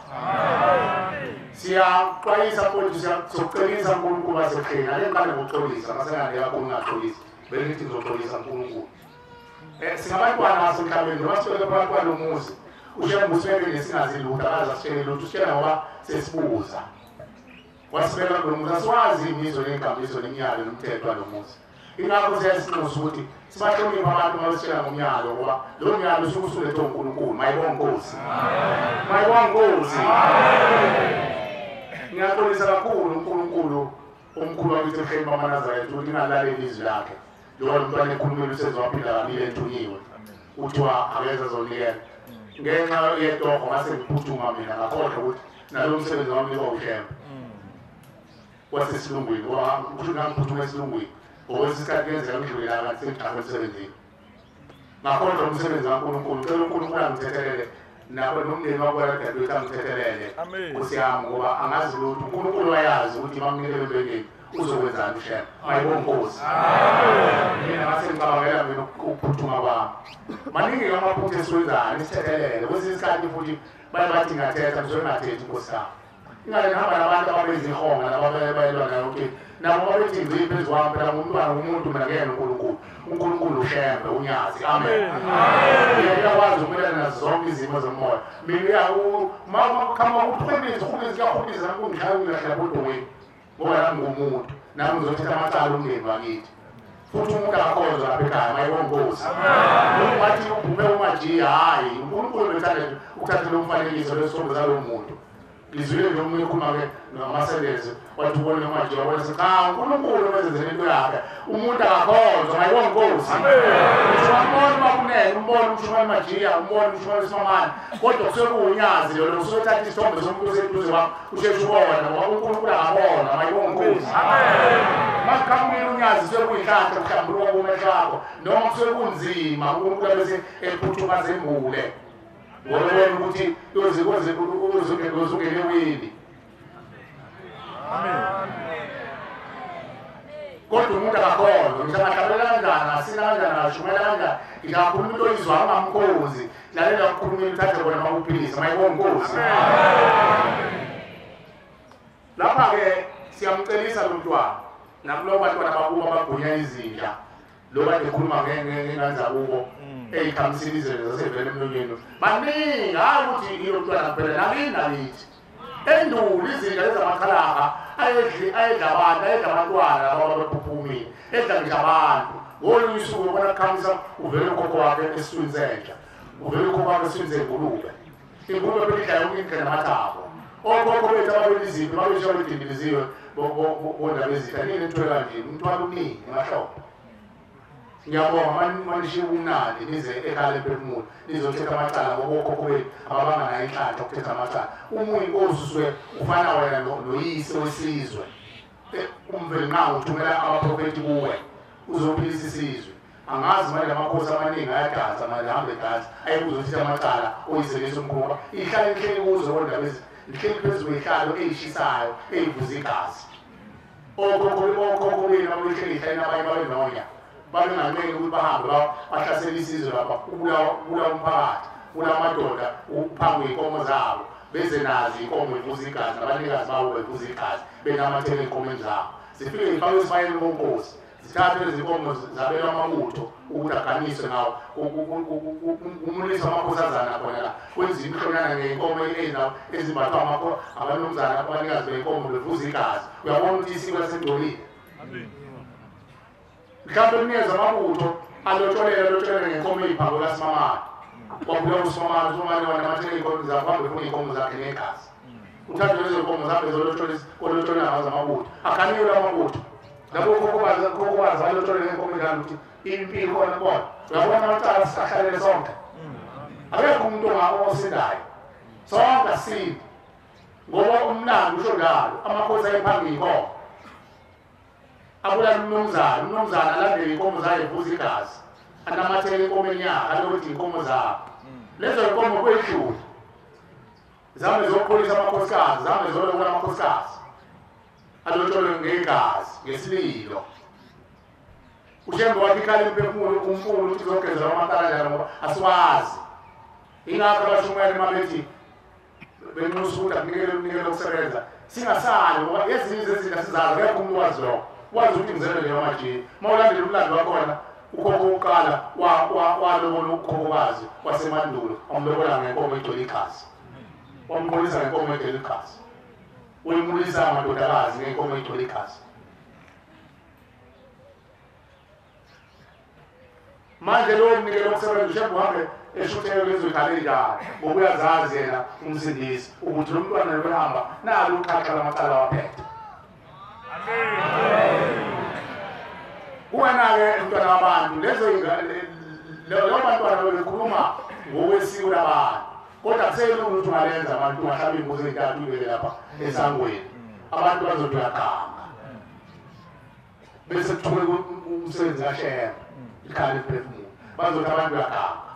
siyaxwayisa futhi siyakucelisa uNkulunkulu wasekhaya ngiqale ngokuxolisa masengane yakho ungaxolisi belithi ngizoxolisa uNkulunkulu singabantwana basemhlabeni noma sibeke phakathi kwalo muzi ushembuseke nesingazi lutho akazasitshele lutho usitshela ngoba sesibuza wasibeka lo muzi asiwazi imizwa nenkambiso neminyalo nomthetho walo muzi ingakho siyasinxusa ukuthi sibahloniphe abantu mabesitshela ngomnyalo ngoba lo myalo usuke usulethe uNkulunkulu mayibonkosi mayibonkosi ngiyaxolisa kakhulu uNkulunkulu omkhulu wakithi eHemba Manazaretha ukuthi ingalaleli izwi lakhe lo mntwana ekhulumile usezwaphila kabili enthunyiwe uthiwa akeza zonikela ngenxa yetoho ngase ngiphuthuma mina ngakhohlwa ukuthi nalo msebenzi wami liwawushemba wasesilungwini kusho ngangiphuthuma esilungwini ngokwesikhathi kenzeka ngidlulela kanti sengijahwe emsebenzini ngakhohlwa umsebenzi kaNkulunkulu cela uNkulunkulu angithethelele nabo nomndeni wakwadadewethu angithethelele nkosi yami ngoba angazi lutho uNkulunkulu wayazi ukuthi mamnikele empengeni uzokwenzani ushemba mayibonkosi mina ngase ngicabangela mina ukuphuthuma kwami maningi amaphutha esiwenzayo nisithethelele kwesinye isikhathi futhi bathi ngathetha ngizobe ngathethi nkosi yami ingale ngihamba nabantu ababenza ihonga nababayelwa nayo ukuthi nabo babethi ngiziphi phezu kwami phela ngumntwana ngumuntu mina ngiyena uNkulunkulu ushembe unyazi amen uyakwazi ukumelana nazo zonke izimo zomoya mina kama ukuqinisa kuyahubisa kungishaya kuyahla bodongweni ngoba nami ngumuntu nami ngizothetha amacala umndeni wakithi futhi umuntu akakhonzwa lapha ekhaya mayibonkosi bathi uphume umajiya hayi uNkulunkulu bethanda ukuthatha lo mfanekiso lesonto salo muntu ngizwile nje umuntu ekhuluma-ke ngamaselezi wathi ubone umajiya wabona sethi uNkulunkulu wenzenzela into yakhe umuntu akakhonzwa mayibonkosi umbone umakunene umbone umshumane majiya umbone umshumane simamane kodwa kusuke kuwunyazi lolo kusuke uthatha isithombe somuntu oseduze kwakho usheshe ubona ngoba uNkulunkulu akabona mayibonkosi makhamile unyazi suke kuyihlanhla kuhlambuluka kumehlo akho noma kusuke kunzima uNkulunkulu abese ephuthuma zembule ngolobona ukuthi uzungene wini kodwa umuntu akakhona ngisangahlabelela kanjani asina kanjani ashumela kanjani ngingakhuluma into oyizwa angamkhozi lalela kukhulumile uthathe kona makuphilisa mayibonkosi lapha-ke siyamcelisa lo mntwana nakulo bantwana bakubo abagunya izinja lo kade ekhuluma ngengane zakubo ey'khamisile izinto zasevele emlonyeni baningi hayi ukuthi ilo mntwana phela nakini endulo izinja lezamakhalaka ayedla abantu ayedla abantwana ababaphuphumile edla ngisho abantu ngolunye usuku ubona kukhamisa uvele ukhokho wakhe esiswini sentsha uvele ukhokho wakhe esiswini sengulube ingulube belidla yonke indlela namathabo okhokho bethu ababeli iziphi babesha bedindiliziwe bondaba ezitha nini entwe kanje umntwana umningi emahlombe ngiyabonga manishiye ubumnandi nize ekhaya lephefumulo nizothetha amacala ngoba okhokho bethu ababanganayo inhlanhla ukuthetha amacala umunye inkosi usuke ufana wena noyise wesizwe umveli nqa uthumela abaprofethi kuwe uzophilisa isizwe angazi manje amakhosi amaningi ayadansa manje ahambe edansa ayekuzothetha amacala oyise lesomkhulu ihlala lihleli kuzo kondaba lihleli phezu kwehlalo eyishisayo eyivuza igazi okhokho benu abehleli ihlali abanye babenonya babenganqeni ukuthi bahambe bahlasela isizwe lapha ubulawa umphakathi ubulawa amadoda phambi kwey'nkomo zabo beze nazo iy'nkomo ivuza igazi nabanikazi babo bevuza igazi benamathela ey'nkomeni zabo zifike zifakwe esibayeni konkosi zithathwe lezi nkomo zabelwa amabutho ukuthi aganiswe ngawo umulisa amakhosazana khona la kwenziwa imhlonyana ngey'nkomo ezimbathwa abanumzana abanikazi bey'nkomo bevuza igazi uyabona ukuthi isiko lasengcolile mhlawumbe kunikeza amabutho alotsholele ngenkomo ey'phangwe kasimamane wabuya usomali wanamathele iy'nkomo zakho hambe ufuna iy'nkomo zakhe negazi uthathe lezo nkomo zakhe zolotshole ngazo amabutho akhaniwe amabutho labo kokobazi balotshole ngenkomo engane ukuthi impilo khona bona uyabona amacala sihlalele sonke akekho umuntu osindayo sonke asinde ngoba umlando usho njalo amakhosi ayephambili inkomo abulala umnumzana alandele iy'nkomo zayo evuza igazi anamathele enkomeni yakhe alokuthi iy'nkomo zakho lezo y'nkomo kwedlule zame zokholisa amakhosikazi zame zolobola amakhosikazi alotshole ngegazi ngesililo ushembe wathi ikhale emphefumulo umfulo ukuthi zogezela amatala njalo ngoba asiwazi ingakho abashumayeli mabethi benxusa ukuthi akunikele ukusebenza singasali ngoba ezinye zezinto asizazi akekho umuntu wazi lokho wazi ukuthi ngizele leyo majini uma ulandela umlando wakhona ukhokho wokuqala walobola ukhokhokazi wasemandulo wamlobola ngenkomo egcwele igazi wamqolisa ngenkomo egcwele igazi uyimulisa amadodakazi ngenkomo egcwele igazi manje lowo mnikelo wokusebenza ushembe uhambe eshutheke lezo y'khale njalo ngoba uyazazi yena umsindisi ukuthi lo mntwana lokuhamba nalo uqhaqa lamacala waphethe kuwena-ke mntwana wabantu lezo bantwana bekhuluma ngokwesiko labantu kodwa kuselula ukuthi ungalenza abantu ungahlaba iy'mbuzi ey'ntathu ubeke lapha esangweni abantu bazothi uyaganga bese kuthuke umsebenzi kashembe ikhali eliphefumulo bazothi abantu uyaganga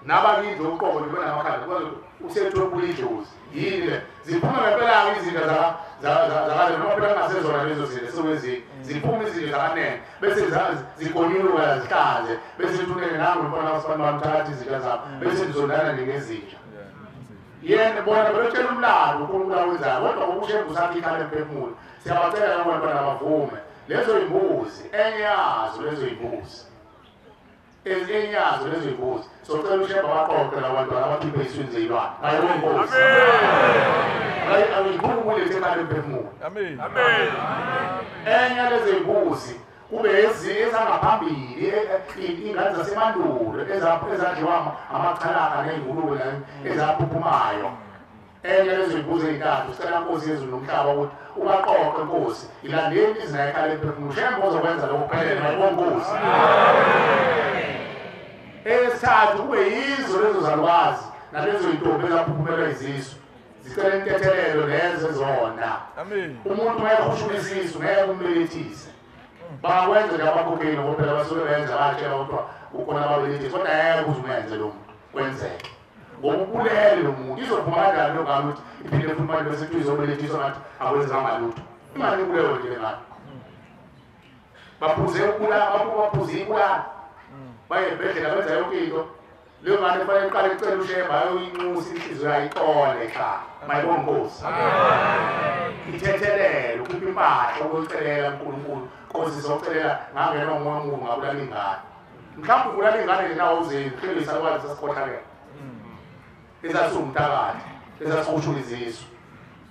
nabakithi okuqobo nibona amakhanda bazothi usethopula idlozi yini le ziphuma ngempela-ke izinto zakale noma phela kungasezona lezo zinto esekwenzile ziphuma izinto zakanene bese zigonyuluka zihlanze bese thunele nangu mbona abantu bamthatha izinto zabo bese ndizondana ngezinja yena bona belotshela umlando unkulunkulu awenzayo kodwa ngokushembe usakhe ikhale emphefumulo siyabacela abantwana bavume lezo yimbuzi enye yazo lezo yimbuzi enyazo lezo yimbuzi socela ushembe abaqoqe labantwana abakhiphe iswini zeyilwane ayibongozi ayikhukulethe ekhale emphefumulo enye lezo yimbuzi kube ezangaphambili ingane zasemandulo ezadliwa amachalaka ney'ngulube ezaphuphumayo enye lezo yimbuzi ey'ntathu sicela nkosi yezulu nomhlaba ukuthi ubaqoqe nkosi ilandeli izina ekhale emphefumulo ushembe ozokwenza lokho kuphelele ayibongozi esithathu kube yizo lezo zalwazi nalezo y'ntombi ezaphuphumelwa izisu zicela intethelelo lezo zona umuntu ngeke ushulise isu ngeke umbelethise bangakwenza nje abakhokheli ngoba phela basuke benza batshela ukuthi ukhona ababelethisi kodwa ngeke uze umenze lo muntu kwenzeke ngoba ubulele lo muntu izophuma kanjani lo ngalo ukuthi iphinde futhi manje bese kuthi izobelethiswa ngathi akwenzanga lutho imali kuleyo nje ngalo baphuze ibulala baye ebhedlela benza yonke into leyo ngane kufanele iqale icela ushemba ayoyinxusa inhliziyo yayiqole ekhaya mayibongozi ithethelele ukhipha impahla ukuyocelela unkulunkulu nkosi sizocelela ngangena ngomoya omubi ngabulala ingane mhlawumbe ubulala ingane nje nawo uzeni uhlelisa kwazi sasikhohlakela ezasumthakathi ezasikushula izisu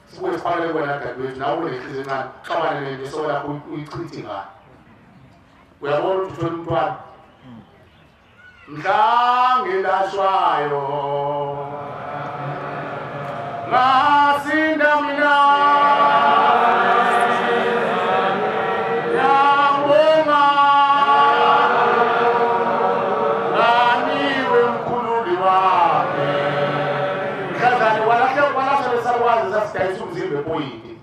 sibuye sifanele kwena dadewethu nawe unenhliziyo encane xabane nesoka lakho uyichithe ingane uyabona ukuthi uthole umntwana mhla ngilashwayo ngasinda mina yabonga nganiwe mkhululi wami mhlazane walahla lesakwazi sasidayisa umzimba epoyinti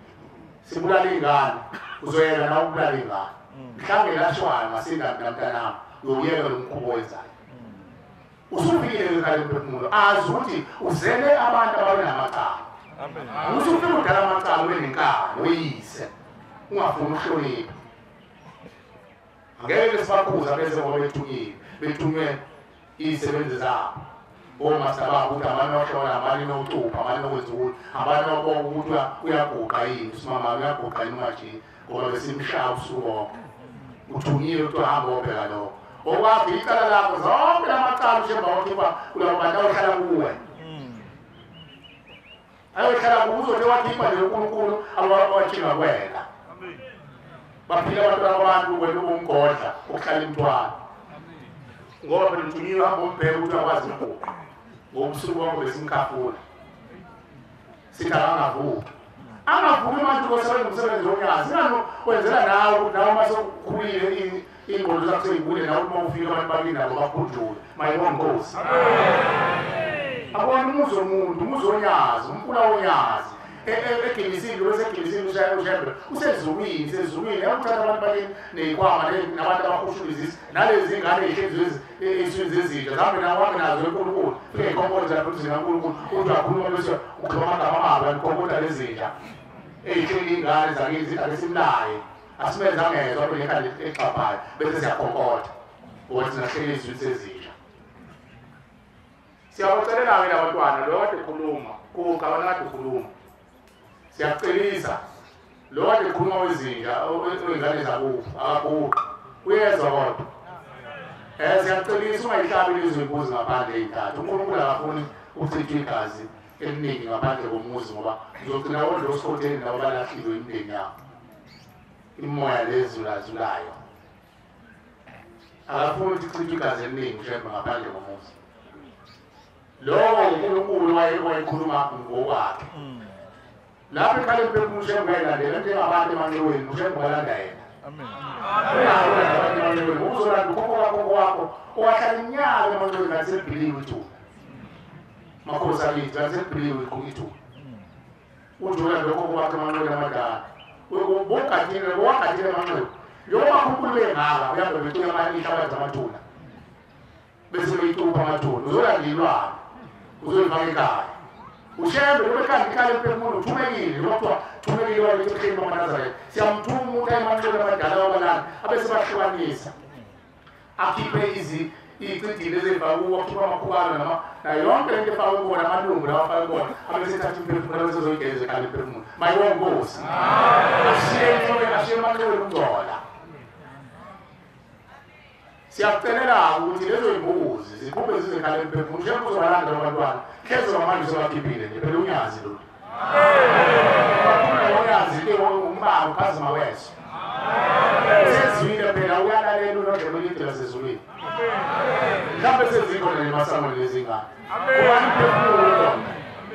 sibulala ingane uzoyela nawe ubulala ingane mhla ngilashwayo ngasinda mina mntanami uyeka lo mkhubo wenzayo usufikile ekhaya emphefumulo azi ukuthi uzele abantu abanamacala usufika udala amacala ube nenkani uyise ungafuni ukuhlonipha angeke sibakhuza bese ngoba bethunywe iy'sebenzi zabo omasta babo ukuthi amane ohlola amane nocupha amane nokwenza ukuthi amane ukuthi uyaguqa yini usimama uyaguqa yini umajini ngoba besimshaya usuku wonke uthunyiwe ukuthi uhambe wopheka lokho okwakho icala lakho zonke lamacala ushemba wakhipha kulabo bantu ayohlala kuwe ayohlala kuwe uzothi wakhipha nje unkulunkulu awathinga kwena baphila abantwana abantu wena ubumgodla ukuhlala imntwana ngoba phela uthunyiwe hamba umbheke ukuthi akwazi ukubhuka ngobusuku wonke besimkhafula sithi angavuki manje kosebenza umsebenzi wonyazi ingani wenzela nawe ukuthi nawe uma sokukhulile iy'ngqondo zakho sey'bule nawe uma ufika abantu bakini nabo bakhunjule mayibona Nkosi abona umuzi womuntu umuzi wonyazi umfula wonyazi egilisini bese egilisini ushembe usezulwini yakuthatha abantu bakini ney'kwama nabantu abakhushulizisi nalezi ngane ey'hlezi ey'swini zezinja zihambe nahambe nazo enkulunkulu fike y'khonkoza futhi zikankulunkulu uthi wakhuluma bese ukhuluma amagama amabi anikhonkotha lezinja ey'hleli iy'ngane zakithi akesimlaye asimenze angezwa abe nekhanda exhaphayo bese siyakhonkotha ukuthi singahleli ezwini sezinja siyabacelela-ke labantwana lo kade khuluma kuqabana kade khuluma siyakucelisa lo kade khuluma wezinja oy'ngane zakubo akabuqi uyezwa kodwa siyakucelisa ungayihlabi lezo y'mbuzi ngaphandle ey'ntathu uNkulunkulu akafuni uchithwe igazi eliningi ngaphandle komuzi ngoba uzogcina wonke osikhotheni nabo balahliwe imindeni yabo imoya lezulazulayo akafuni ukuthi kuchithwe igazi eliningi ushembe ngaphandle komuzi lowo uNkulunkulu wayekhuluma ngokwakhe lapho ekhale mpemfumu ushembe wayilandela njengabantu emanxiweni ushembe walanda yena uzolanda ukhokho wakho owahlala iminyaka emanxiweni anisebhiliwe ithuba makhosi akithi anisebhiliwe ithuba ujolanda ukhokho wakho emanxiweni amadala bowagadile emanxiweni njengoba khunkulu bengaka uyabe betuya ihlabathi zamathuna bese beyitupha amathuna uzolanda ilwane uzoyifaka ekhaya ushembe lobekhanda ikhale mpefumulo uthumekile lokuthiwa thumekile wabekheni bamaNazaretha siyamthuma umuntu emanxiweni amadala wabalana abesebahlukanisa akhiphe iy'cidile ezey'fake kuwo akhiphe amakhubalo nayo yonke lento efake kubona amalungu lawa afake kubona abesethatha imphefumulo abesezoyigeza ekhale imphefumulo mayibonge Nkosi ashiye emanxiweni ukungcola siyakucelela ukuthi lezo y'mbuzi ziphuphe zizekhale imphefumulo ushembe uzobalanda abantwana hlezi ngamanje sebakhiphile nje phela unyazi lolu unyazi-ke umbala uphazima weso sezwile phela uyalalela unodlebe elide lasezulwini mhlawumbe sezikhona nje masangweni lezingane ubani imphefumulo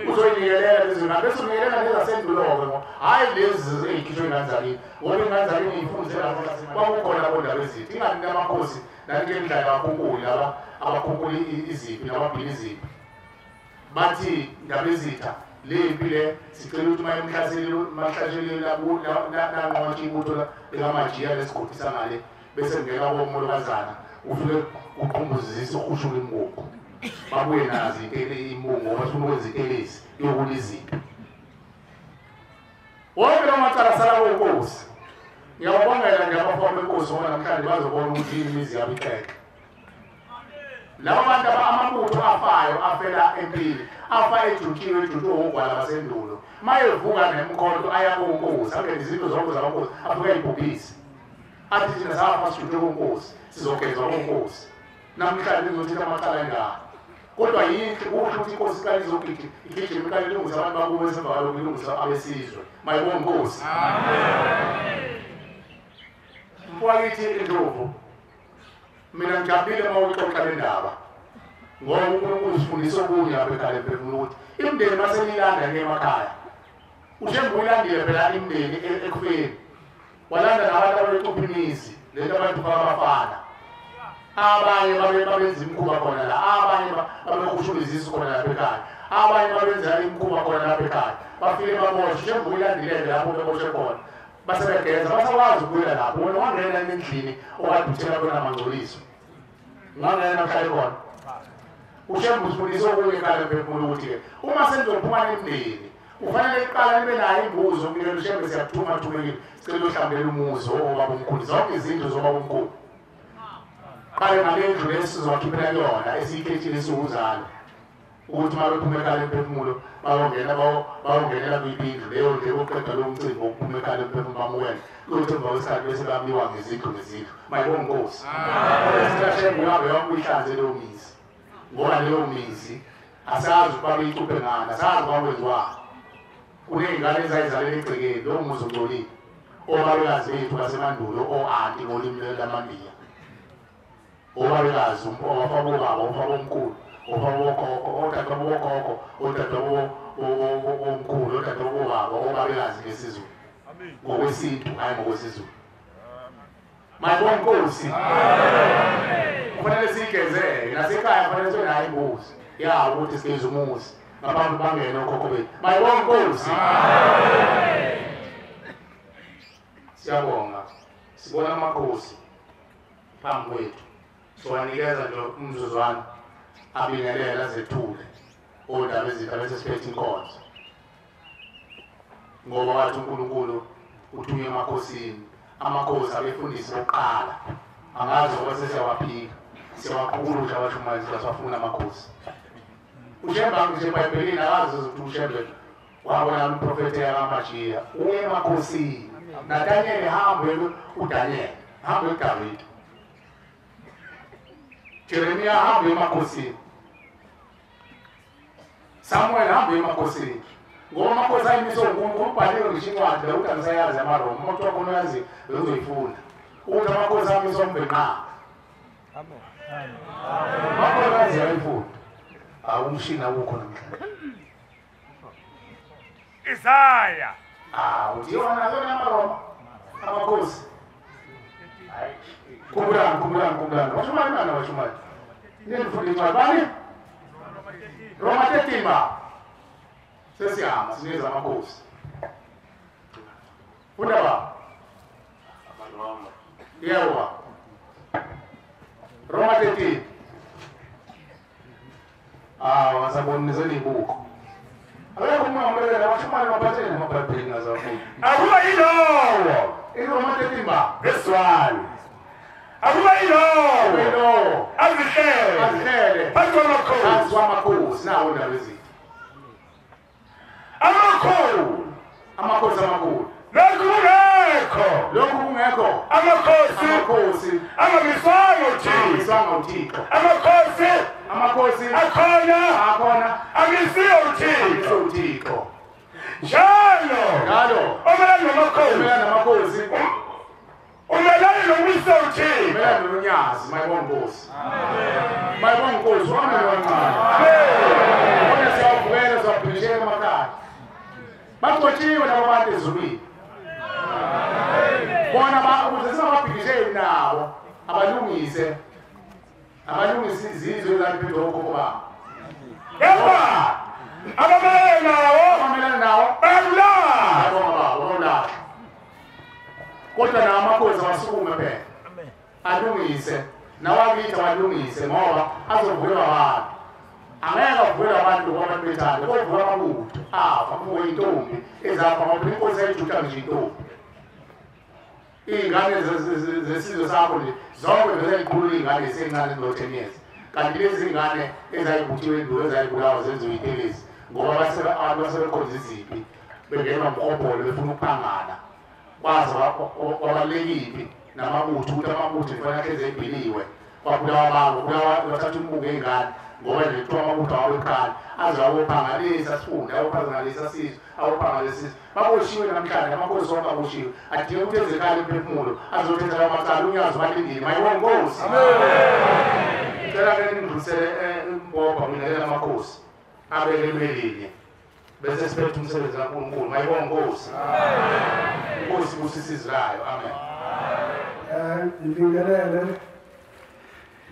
uzoyinikelela lezi ngane bese unikelela lezasendulo-ke ngo hhayi lezi ey'khishwe nganzalini ngoba inganzalini iy'funzela kwakukhona bodaba eziphi ingani namakhosi nanike ndlela abakhunkuli abakhunkuli iziphi nababhili iziphi bathi ndaba ezitha lempi le sicela ukuthi mahlasheleli nanqotsha ibutho likamajiya lesigodi sangale bese ngena komolokazana ufike uqhumbuzise uhushule imbungu babuye nazo imbungu ngoba sifuna ukwenza itelezi yokuliziphi wonke lawo macala sala kwenkosi ngiyawabongela nje abafana benkosi ngoba namhlanje bazobona ukuthi imizi yabo iqede labo bantu amabutho afayo afela empini afa ejutshiwe ugwala basendulo mayevuka nemkhonto aya konkosi angene izinto zonke zabankosi afika ibhubhisi athi thina safa sijutshwe konkosi sizogezwa konkosi namhlanje ngizothetha amacala engaka kodwa yinhle kuhle ukuthi inkosi iqale igijima iqale ilungisa abantu bakubo esemva kalokhu ilungisa abesizwe mayibonge Nkosi mfowethu indlovu mina ngijabulile uma uxoxa le ndaba ngoba uNkulunkulu usifundisa okunye lapha ekhaya emphefumulo ukuthi imindeni maselilanda ngemakhaya ushembe uyilandile phela imindeni ekufeni walanda nabantu abecupha imizi lento abantu babafana abanye babenza imikhuba khona la abanye babekhushula izisu khona lapha ekhaya abanye babenza imikhuba khona lapha ekhaya bafike baboshwe ushembe uyilandilele lapho beboshwe khona basebegeza basakwazi ukubuyela lapho wena wangena endlini okade uthela khona amangcoliso ngangena namhlanje khona ushembe usifundisa okunye ekhaya emphefumulo ukuthi-ke uma senizophuma nemindeni ufanele iqala nibe nayo imbuzo kumele ushembe siyakuthuma-thumekile sicela uhlambela umuzi obaba omkhulu zonke izinto zobaba omkhulu qale ngale ndlu lesi sizowakhiphela kuyona esiyikhethile esiwuzalo ukuthi uma bephuma ekhaya emphefumulo bayongenela kwipindlu leyo nje oqeda lowo mcimbi wokuphuma ekhaya emphefumulo bamukela kuyothi emva kwesikhathi bese bamliwa ngezindlu ngezindlu mayibonge Nkosi sitashembe uhambe yonke uyihlanze leyo mizi ngoba leyo mizi asazi ukuba beyicuphe ngani asazi ukuba kwenziwani kuney'ngane ezayizalela egcekeni lowo muzi ungcolile obabekazi bethu basemandulo o-anti ngolimi lamaNdiya obabekazi umfabo baba umfabo omkhulu umfabo wokhokho otata wokhokho otata omkhulu otata baba obabekazi ngesizulu ngokwesintu hayi ngokwesizulu mayibonke Nkosi kufanele sigezeke nasekhaya kufanele sibe nayo imbuzi ya ukuthi sigeze umuzi ngaphambi bangene okhokho bethu mayibonke Nkosi siyabonga sibona amakhosi phambi kwethu siwanikeza nje umzuzwana abingelela zethule odaba ezitha bese siphethe inkonzo ngoba wathi uNkulunkulu uthuye emakhosini amakhosi abefundisi bokuqala angazi ngoba sesiyawaphika siyawaqhukusha abashumayeli siyafuna amakhosi ushemba nje eBhayibhelini akazi ukuthi ushembe wabona umprofeti yakamajia uye emakhosini naDaniel hambe uDaniel hambe uDavid Jeremia hambe emakhosini Samuel hambe emakhosini ngoba amakhosi ayimise uNkulunkulu ubhalile ngisho incwadi la ukuthi ngisayazi amaRoma umuntu wakho uyazi uzoyifunda ukuthi amakhosi ayimise umbhenqa amen amen amakhosi ayifunda awumshina ukho namhlanje Isaya ujiona zona amaRoma amakhosi kumbulani washumani nifunda incwadi bani Roma 13 sesiyama sineza amakhosi funda ba amaroma yewa Roma 13 wasabonizeni ibuko akekho umuntu washumani waphathele namabhayibheli ngazafuthi akuba yilowo iRoma 13 this one akuba yilowo azihlele phansi kwamakhosi nawo ndaba ezithi amakhosi amakhulu lokhu kungekho amakhosi angamiswanga uThixo amakhosi akhona angisiyo uThixo njalo omelana namakhosi umelane nomisa uThixo umelane nonyazi mayibonke Nkosi mayibonke Nkosi wona wancane wona siyavukela siyaphishela emakhaya baqotshiwe labo bantu ezulwini bona ukuze singababhikisheli nawo abalungise izizwe ezaliphethe okhokho babo yeba abamelene nawo bayabulawa kodwa nawo amakhosi awasukume phela alungise nawakithi awalungise ngoba azovulwa abantu angeke avulwe abantu ngoba abantu bethanda kovulwa amabutho afa kuwe intombi ezapha ngoba inkosi yayijuta nje intombi iy'ngane zesizwe sakho nje zonke bezayikhulula iy'ngane esencane no 10 years kanti lezi ngane ezayibuthiwe endulo ezayibulawa zenziwe iy'telezi ngoba abantu basebekhonza iziphi bengenwa mkhopholo befuna ukuphangana kwazi kwabalulekiphi namabutho ukuthi amabutho kufanele ahleze ebhiliwe kwabulawa abantu bathatha umbuko ey'ngane ngoba nje kuthiwa amabutho awabekhali aze awophangalisa sifunda awophangalisa sizwe awophangalisa baboshiwe namhlanje amakhosi onke aboshiwe adinga ukuthi enzekala imphefumulo azothetha lawo macala unyazi balindile mayibonke Nkosi cela-ke ningidlulisele imbopha nginelela amakhosi abeke emelinye bese siphethe umsebenzi kaNkulunkulu mayibonke Nkosi Nkosi busisizwe layo amen ngibingelele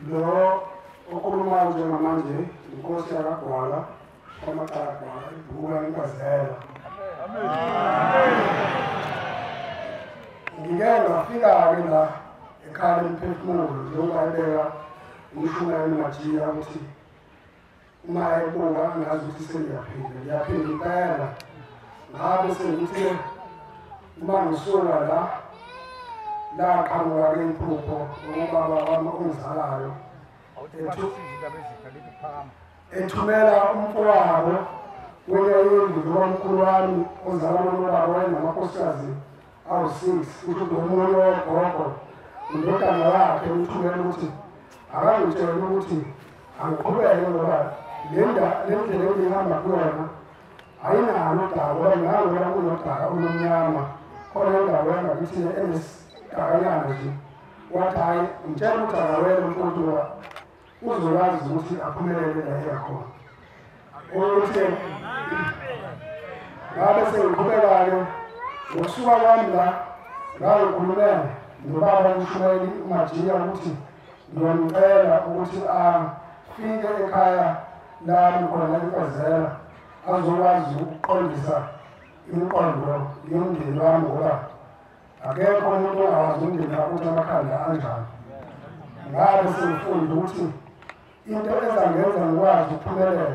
lo okhulumayo njengamanje inkosi yakagwala kwaMaqagwala ibuka inkazela ngike ngafika-ke la ekhaya emphefumulo njengobayibeka umshumayeli Majiya ukuthi uma ebuka ngazi ukuthi sengiyaphinda impela ngabe sengithi uma ngisuka la qhamuka-ke imphupho ubaba wami ongizalayo ethumela umfowabo kwenye indlu nomkhulu wami ozalana nobaba wayenamakhosikazi awu-6 ukuthi ngomunye wogogo indodana yakhe umthumela ukuthi akangitshela ukuthi angiqhubeke ngoba le ndlela engihamba kuyona ayinalo udaka ngoba ngingangibona kunodaka olumnyama khona indawo yangakithi enesidakanyana nje wathi hayi ngitshela ukuthi akawele umuntu uzokwazi ukuthi aphumelele la eyakhona ukuthi ngabe sengiqhubeka-ke ngokusuka kwami la ngikhulume nobaba uMshumayeli uMajiya ukuthi ngiyomcela ukuthi afike ekhaya lami khona eNkozela azokwazi ukuqondisa imiqondo yomndeni wami ngoba akekho umuntu ongawazi umndeni ukuthi amakhanda anjani. Ngabe sengifunda ukuthi into ezangenza ngikwazi ukuphumelela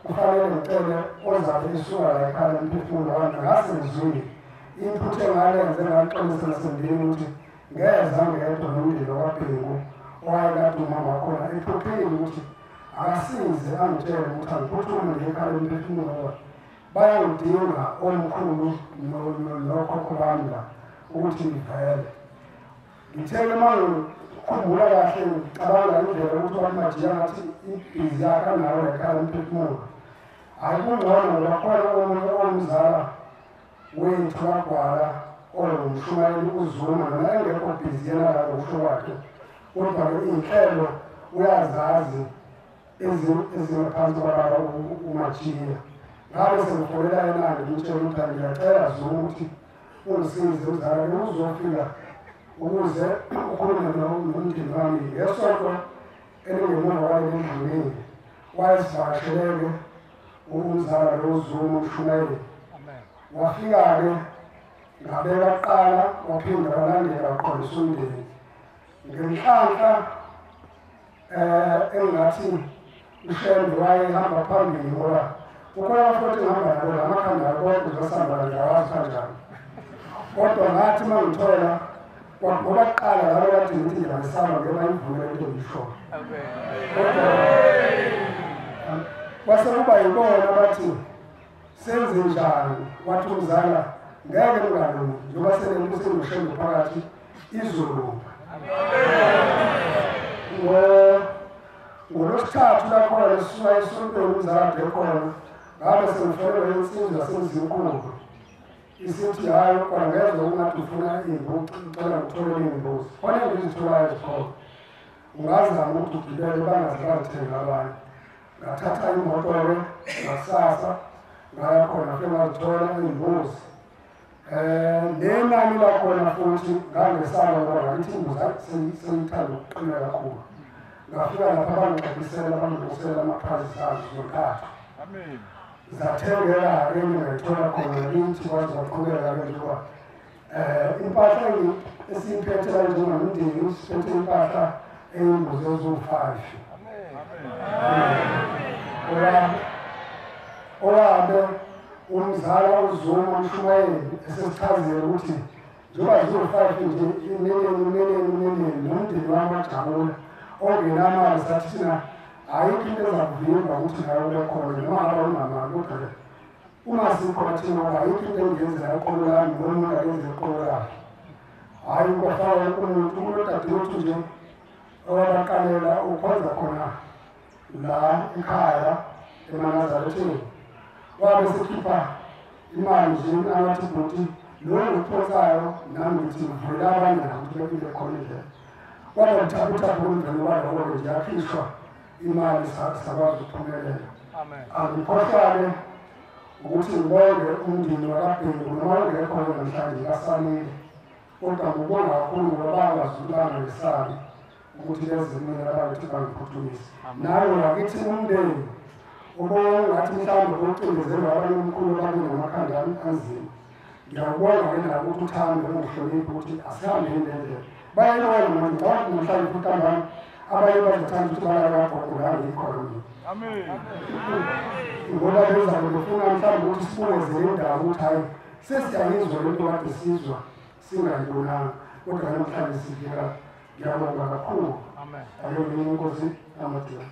kufanele ngicele ozabe esuka la ekhaya emphefumulo wami. Ngase ngizwile input engalenze ngaqinisa nasendlini ukuthi ngeza ngedwa nomndeni wakwaBhengu owayekade umama wakhona ephuphile ukuthi akasize angitshele ukuthi angiphuthume ngekhaya emphefumulo wami. Bayangidinga omkhulu nokhokho bami la ukuthi ngivele. Ngithele mangikhumbula kahle ngicabanga indlela ukuthi uMajiya ngathi ibhizi yakhe anayo ekhaya emphefumulo. Akungcono ngoba khona omunye omzala wethu wagwala oMshumayeli uZuma noma engekho bhizi yena la ngokusho kwakhe. Kodwa-ke iy'nhlelo uyazazi ezingaphansi kwababa uMajiya. Ngabe sengifolela yena-ke ngimtshela ukuthi ngiyacela Zuma ukuthi ungisize uzala uzofika ukuze ukhulume nomndeni wami ngesonto elingemuva kwale endlulile. Wayesivakasheleke umzala lo Zuma uMshumayeli. Wafika-ke ngabeka kuqala waphinda walandela waqondisa umndeni. Ngenhlanhla engathi uShembe wayehamba phambili ngoba ukhona futhi ngihamba nabo lamakhanda konke uzosamba ngiyawazi kanjani. Kodwa ngathi uma ngithola ngoba kuqala labo kade ngithi ngiyasaba ngeba imvume into ngishoyo. Kwase kuba yibona bathi senze njani wathi umzala ngeke ngalungi njengoba senengibuthi ngishembe phakathi izolunga. Ngolwesithathu lakhona sisuka esontweni umzala ekhona ngabe sengifonelwa insizwa senzinkulu isithi hayi kwangezwa ungathi ufuna iy'mbuzi ucela ngithole iy'mbuzi khona ngizitholayo ezikhona ungazama ukuthi ugibele bangazithenga abanye. Ngathatha imoto-ke ngakusasa ngaya khona fike ngazithola iy'mbuzi. Nenani lakhona futhi ngangesaba ngoba ngakithi imbuzi seyithanda ukuqina kakhulu. Ngafika lapha bangigqibisela bangilungisela amaphazi azo zontathu. Zathengeka-ke ngingayithola khona kithi kwaze kwaqhubeka-ke njengoba impahla esiyiphethe la njengomndeni siphethe impahla eyimbuzi eziwu-5. Owabe umzala uZuma uMshumayeli esesichazela ukuthi njengoba ziwu-5 nje ineneni nomndeni wami wajabula ongenamali sathi thina ayikho into ezakuvimba ukuthi nayo ube khona noma ngaba unamali kodwa-ke uma sikhona thina ayikho into engenzela eqolo lami noma engayenza eqolo lakhe. Hhayi kwafaka umuntu odadewethu nje owabaqalela ukhonza khona la ekhaya emanazaretheni wabe sekhipha imali nje abathi ukuthi lo ngiphosayo nami ngithi ngivule abanye ukuthi befile khona indlela. Kwaba buthakathaka umndeni waloko nje yakhishwa imali sakwazi ukuphumelela. Angikhohlwa-ke ukuthi ngibonge umndeni wakaBhengu noma ungekho namhlanje kaSanile. Kodwa ngibonga kakhulu ngoba bangazulanga ngesabi ukuthi lezi mina abantu bangiphuthumise. Nayo ngakithi umndeni ubongathi mhlawumbe ukucindezelwa abanye omkhulu abanye namakhanda anzima. Ngiyakubonga-ke nabo ukuthi uthando ungihloniphe ukuthi asihambe indlela. Bayayibona manje abantu mhlawumbe futhi abanye abanye bazothanda ukuthi bayakwagogo la ngikhona mina. Ngoba bezabe befuna mhlawumbe ukuthi sibungezele indawo ukuthi hayi sesiyayizwa lento kade sizwa singayibonanga kodwa namhlanje sivika. Ngiyabonga kakhulu. Ayo mina inkosi amadila.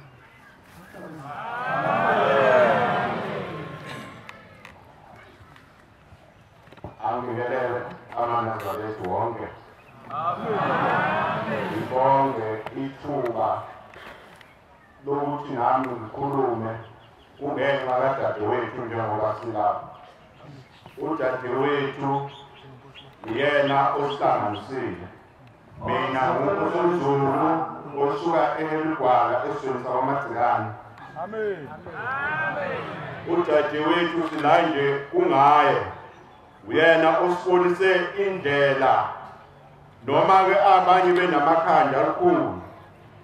Angibelele amanazareti wonke. Ngibonge ithuba lokuthi nami ngikhulume kungenxa kadadewethu njengoba silapha. Udadewethu yena osihlanganisile mina uNkulunkulu osuka eLigwala esizweni sakwaMagcikane. Amen. Udadewethu silanje kungaye uyena osibonise indlela noma ke abanye benamakhanda alikhulu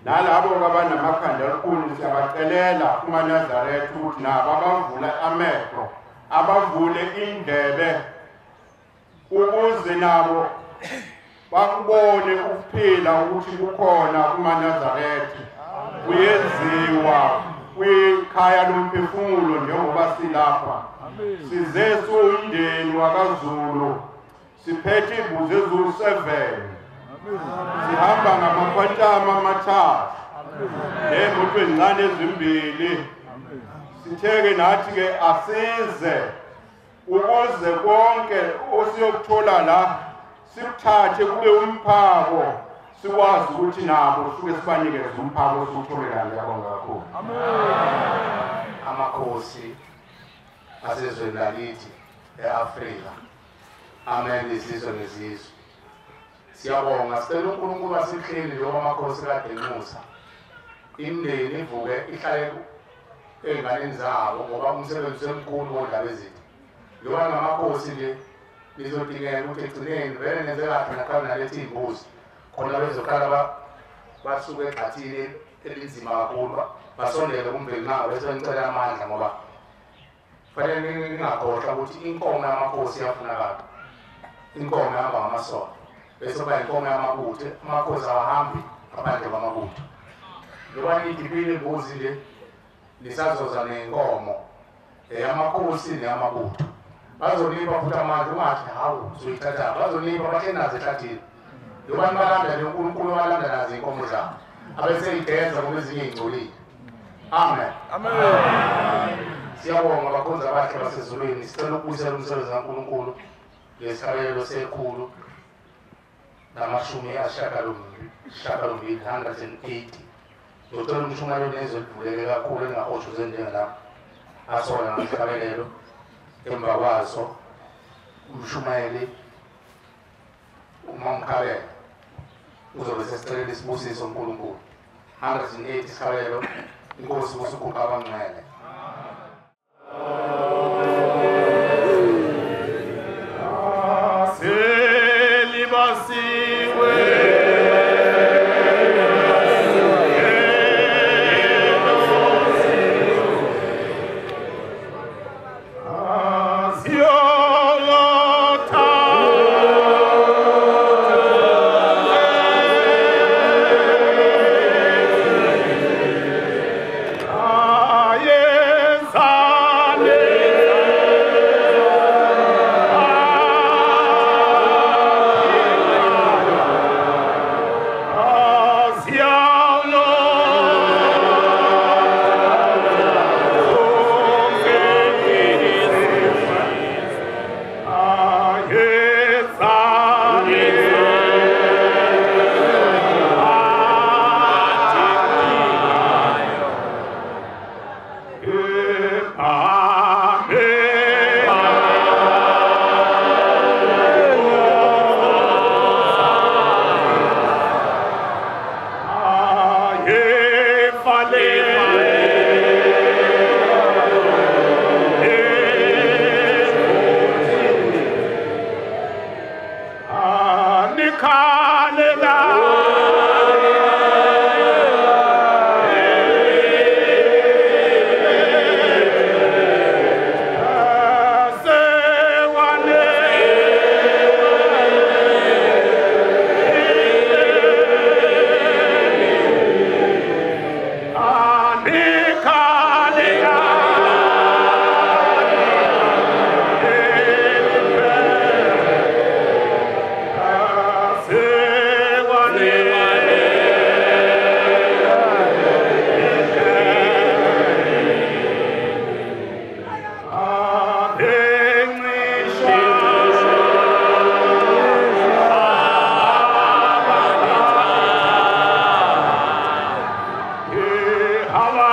nalabo abanamakhanda alikhulu siyabacelela kumaNazaretha ukuthi nabo abavula amehlo abavule indlebe ukuze nabo bakubone ukuphila ukuthi kukhona kumaNazaretha kuyenziwa kwikhaya lomphefumulo njengoba silapha size siyumndeni wakaZulu siphethe imbuzi ezulu 7 sihamba ngamakhwantama amathathu nemoto ezincane ezimbili sitheke nathi ke asize ukuze konke osiyokuthola la sikuthathe kube umphako sikwazi ukuthi nabo suke sibanikeze umphako osutholela ngiyabonga kakhulu. Amakhosi asezweni lakithi eAfrika amen isizwe nesizwe siyabonga sicela uNkulunkulu asihleli njengoba amakhosi kade enxusa imndeni ivuke ihlale ey'nganeni zabo ngoba umsebenzi omkhulu wondaba ezinto njengoba ngamakhosi nje nizodingeka ukuthi egcineni vele nenze kahle nakhona nalethi iy'mbuzi khona bezokhala basuke egxathini elinzima kakhulu basondele kumveli nabo bese ngicela amandla ngoba fanele ngingakhohlwa ukuthi inkomo yamakhosi iyafunakala inkomo yahamba ngamasonto bese kuba inkomo yamabutho amakhosi awahambi ngaphandle kwamabutho njengoba nidibile imbuzi nje nisazoza nenkomo eyamakhosi neyamabutho bazonipa futhi amandla ungathi hawu uzoyithatha bazonipa bathenazo ehlathini njengoba nibalandela uNkulunkulu walanda nazo iy'nkomo zabo abesey'denza ngoba ezinye y'ngcolile. Amen. Siyabonga abakhonzi abahle basezulwini sicela ukubuyisela umsebenzi kaNkulunkulu ngesibonelelo sekhulu namashumi 180 ngicela umshumayelo nezwe livuleke kakhulu engahotshuze njengelapho asola ngesibonelelo emva kwaso umshumayeli uMamkhabela uzobe sesicelela isibusiso uNkulunkulu 180 isibonelelo inkosi usukhupha abangcwele. How